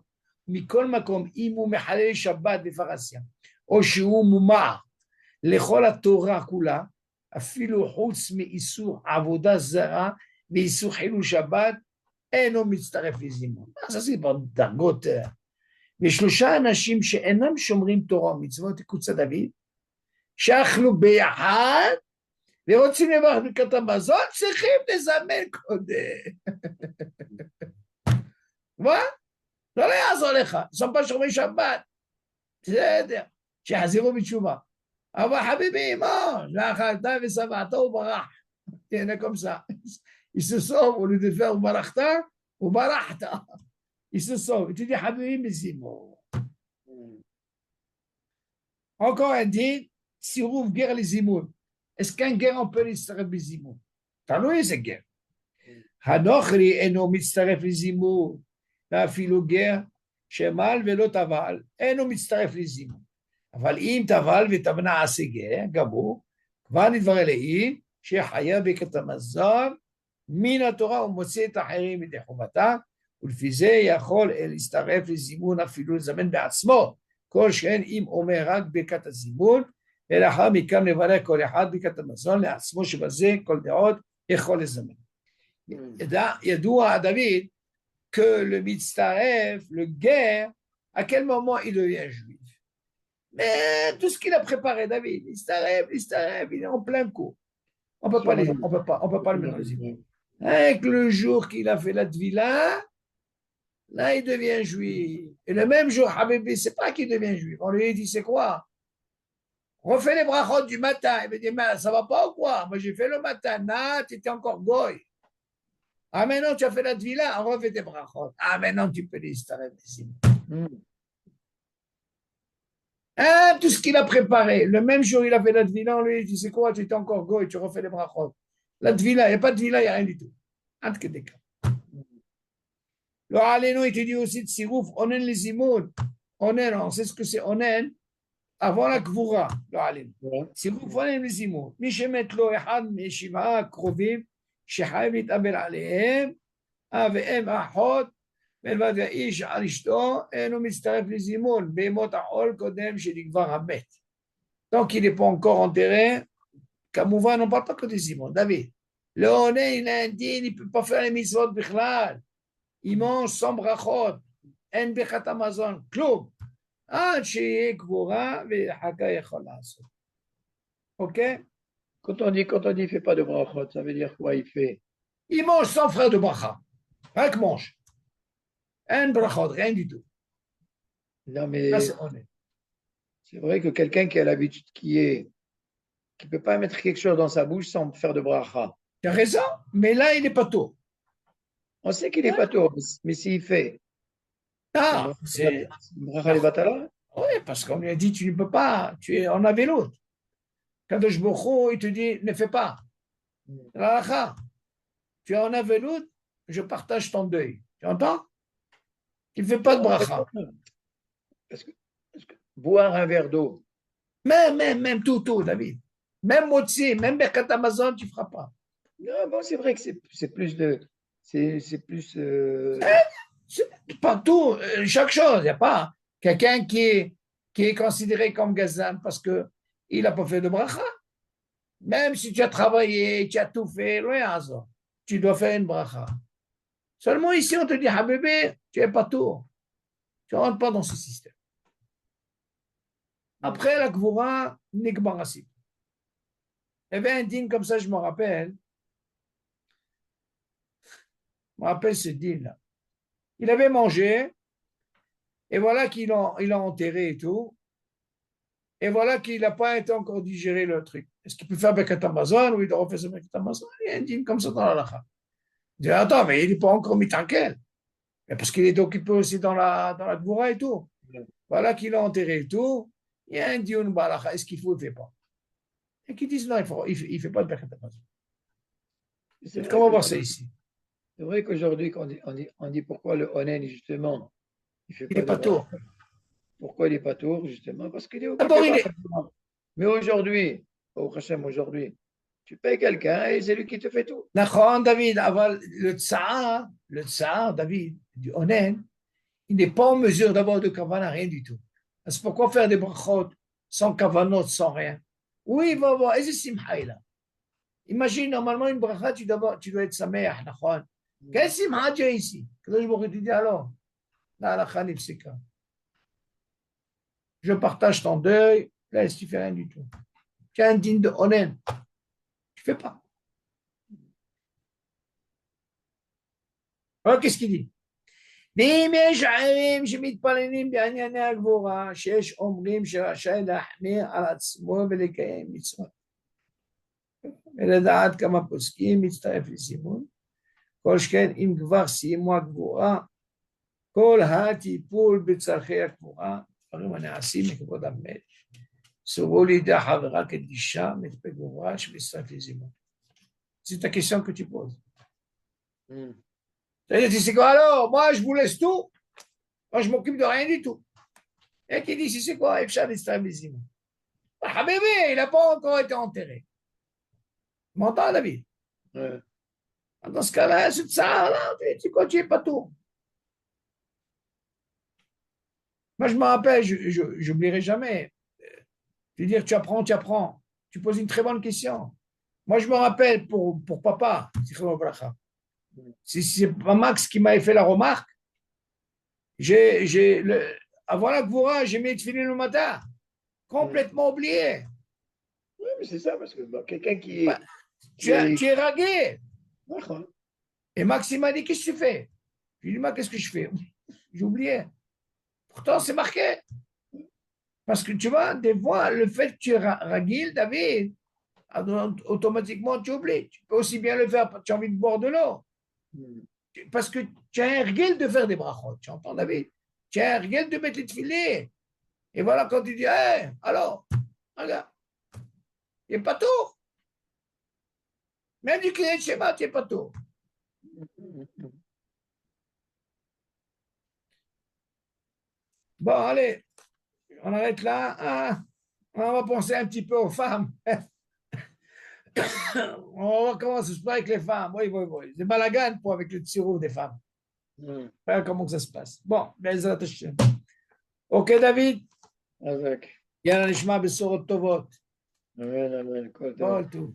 Speaker 1: מכל מקום אם הוא מחלל שבת בפרסיה, או שהוא מומר לכל התורה כולה, אפילו חוץ מאיסור עבודה זרה ואיסור חילול שבת, אינו מצטרף לזימון. אז זה בדרגות. ושלושה אנשים שאינם שומרים תורה ומצוות, קבוצת דוד, שאכלו ביחד, ורוצים לברך ברכת המזון, צריכים לזמן קודם. מה? לא יעזור לך, סמפה שומרי שבת, בסדר, שיחזירו בתשובה. אבל חביבי, מה? לאכלת ושבעת וברח. הנה comme ça. Il se sauve, au lieu de faire וברחת, וברחת. Il se sauve. Tu dis חביבי מזימו. Encore un dit, סירוב גר לזימון. Est-ce qu'un גר on peut להצטרף בזימון? תלוי איזה גר. הנוכרי אינו מצטרף לזימון, ואפילו גר שמל ולא טבל, אינו מצטרף לזימון. אבל אם טבל וטבנה עשה גר, גם הוא, כבר נדבר אליי, שחייב ברכת המזון, מן התורה ומוצא את האחרים מידי חובתה, ולפי זה יכול להצטרף לזימון אפילו לזמן בעצמו, כל שכן אם אומר רק ברכת הזימון, ולאחר מכאן לברך כל אחד ברכת המזון לעצמו שבזה כל דעות יכול לזמן. ידוע דוד que le mitzaref, le guerre, à quel moment il devient juif. Mais tout ce qu'il a préparé, David, mitzaref, il est en plein cours. On peut pas le mélanger. Avec le jour qu'il a fait la tvila, là il devient juif. Et le même jour, Habibi, c'est pas qu'il devient juif. On lui dit, c'est quoi? Refais les brachot du matin. Il me dit, mais ça va pas ou quoi? Moi j'ai fait le matin, là, tu étais encore goy. Ah, maintenant tu as fait la tvila, on refait tes brachot. Ah, maintenant tu peux les installer ici. Ah, tout ce qu'il a préparé. Le même jour, il a fait la tvila, on lui dit, c'est quoi? Tu étais encore goy, tu refais les brachot. La tvila, il n'y a pas de tvila, il n'y a rien du tout. Entre que des cas. Le Aléno, il te dit aussi de sirouf, onen les imoun. Onen, on sait ce que c'est onen. avant la Gvura, לא עלינו. סירוב פונים לזימון. מי שמת לו אחד משבעה הקרובים שחייב להתאבל עליהם, והם האחות, מלבד האיש על אשתו, אינו מצטרף לזימון בימות החול קודם שנקבר המת. Donc il n'est pas encore enterré, כמובן, on ne parle pas que de זימון. דוד, לעונה, il a un din, il ne peut pas faire les mitzvot בכלל. Il mange sans brachot. אין ברכת המזון, כלום. עד שיהיה גבורה וחכה יכול לעשות. אוקיי?
Speaker 2: Quand on dit il fait pas de brachot, ça veut dire quoi il fait?
Speaker 1: Il mange sans frère de bracha. Rien que mange. Un brachot, rien du tout.
Speaker 2: Non,
Speaker 1: Là,
Speaker 2: mais
Speaker 1: c'est honnête.
Speaker 2: c'est vrai que quelqu'un qui a l'habitude, qui peut pas mettre quelque chose dans sa bouche sans faire de bracha.
Speaker 1: Tu as raison, mais là, il n'est pas tôt.
Speaker 2: On sait qu'il n'est pas tôt, mais s'il fait,
Speaker 1: Ah, c'est.
Speaker 2: une bracha les batala,
Speaker 1: Oui, parce qu'on lui a dit, tu ne peux pas, tu es en l'autre. Kadosh Baruch Hu, il te dit, ne fais pas. L'halakha, tu es en l'autre, je partage ton deuil. Tu entends? Tu ne fais pas de bracha.
Speaker 2: parce que, boire un verre d'eau,
Speaker 1: Même tout, David. Même Motsi, même Berkat Amazon, tu ne feras pas.
Speaker 2: non, bon, c'est vrai que c'est plus de, c'est plus,
Speaker 1: C'est pas tout, chaque chose. Il n'y a pas quelqu'un qui est considéré comme gazan parce qu'il n'a pas fait de bracha. Même si tu as travaillé, tu as tout fait, rien, tu dois faire une bracha. Seulement ici, on te dit, Habibé, tu n'es pas tout. Tu ne rentres pas dans ce système. Après la Gvoura, Nikbarassi. Il y avait un dîne comme ça, je me rappelle. Je me rappelle ce dîne-là. Il avait mangé, et voilà qu'il l'a enterré et tout. Et voilà qu'il n'a pas été encore digéré le truc. Est-ce qu'il peut faire Bekat Amazon ou il doit refaire ce Bekat Amazon? Il y a un dîne comme ça dans la lacha. Il dit, attends, mais il n'est pas encore mis tranquille. Parce qu'il est occupé aussi dans la Gvoura et tout. Voilà qu'il a enterré et tout. Il y a un dîne balacha. Est-ce qu'il faut ou il ne fait pas? Et qui disent non, il ne fait pas de Bekat Amazon. Comment voir ça ici?
Speaker 2: C'est vrai qu'aujourd'hui, on dit pourquoi le Onen, justement, il fait
Speaker 1: Il
Speaker 2: pas
Speaker 1: n'est
Speaker 2: de
Speaker 1: pas tour.
Speaker 2: Pourquoi il n'est pas tour, justement? Parce qu'il est occupé
Speaker 1: D'abord, il
Speaker 2: par
Speaker 1: est.
Speaker 2: sa demande. Mais aujourd'hui, au Hachem, aujourd'hui, tu payes quelqu'un et c'est lui qui te fait tout.
Speaker 1: D'accord, David, le tsar, David, du Onen, il n'est pas en mesure d'avoir de kavana, rien du tout. C'est pourquoi faire des brachot sans kavanot, sans rien? Oui, il va avoir. Et c'est simha là. Imagine, normalement, une bracha, tu dois être sameach, d'accord? Quel simha tu as ici? Que je m'aurais dit alors, là, la khanif, c'est quand? Je partage ton deuil, là, tu fais rien du tout. Tu as un digne de Onen. Tu fais pas. Alors, qu'est-ce qu'il dit? ואם יש ערים שמתפללים בענייני הגבורה, שיש אומרים שרשאי להחמיר על עצמו ולקיים מצוות. ולדעת כמה פוסקים מצטרף לסימון, כל שכן אם כבר סיימו הגבורה, כל הטיפול בצרכי הגבורה, דברים הנעשים מכבוד המת, סורו לידי חברה קדישה, מצפה גבורה שמצטרף לסימון. C'est ta question que tu poses. C'est-à-dire, tu sais quoi alors? Moi, je vous laisse tout. Moi, je m'occupe de rien du tout. Et qui dit, c'est quoi? Efshad Islamizim. Ah, bébé, il n'a pas encore été enterré. Tu m'entends, David?
Speaker 2: Ouais.
Speaker 1: Dans ce cas-là, c'est ça, là, tu continues pas tout. Moi, je me rappelle, je n'oublierai jamais. Tu veux dire, tu apprends. Tu poses une très bonne question. Moi, je me rappelle pour papa, c'est pas Max qui m'avait fait la remarque. Avant la Gvoura, j'ai mis le le matin. Complètement oublié.
Speaker 2: Oui, mais c'est ça, parce que quelqu'un qui est.
Speaker 1: Tu es ragué.
Speaker 2: D'accord.
Speaker 1: Et Maxime m'a dit, qu'est-ce que tu fais? Je lui ai dit, qu'est-ce que je fais? J'ai oublié. Pourtant, c'est marqué. Parce que tu vois, des fois, le fait que tu es raguil, David, automatiquement, tu oublies. Tu peux aussi bien le faire, tu as envie de boire de l'eau. Parce que tu as un rguel de faire des brachot. Tu entends, David? Tu as un rguel de mettre les filets. Et voilà, quand tu dis, hey, alors, regarde, il n'est pas tout. Même du client de schéma, tu n'es pas tout. Bon, allez, on arrête là. Hein? On va penser un petit peu aux femmes. On va voir comment ça se passe avec les femmes. Oui. C'est balagan pour avec le tirou des femmes. Voilà comment ça se passe. Bon, Bezrat Hashem. Ok, David?
Speaker 2: Avec.
Speaker 1: יאללה נשמע בשורות טובות.
Speaker 2: Amen, amen.
Speaker 1: כל טוב.
Speaker 2: Tout.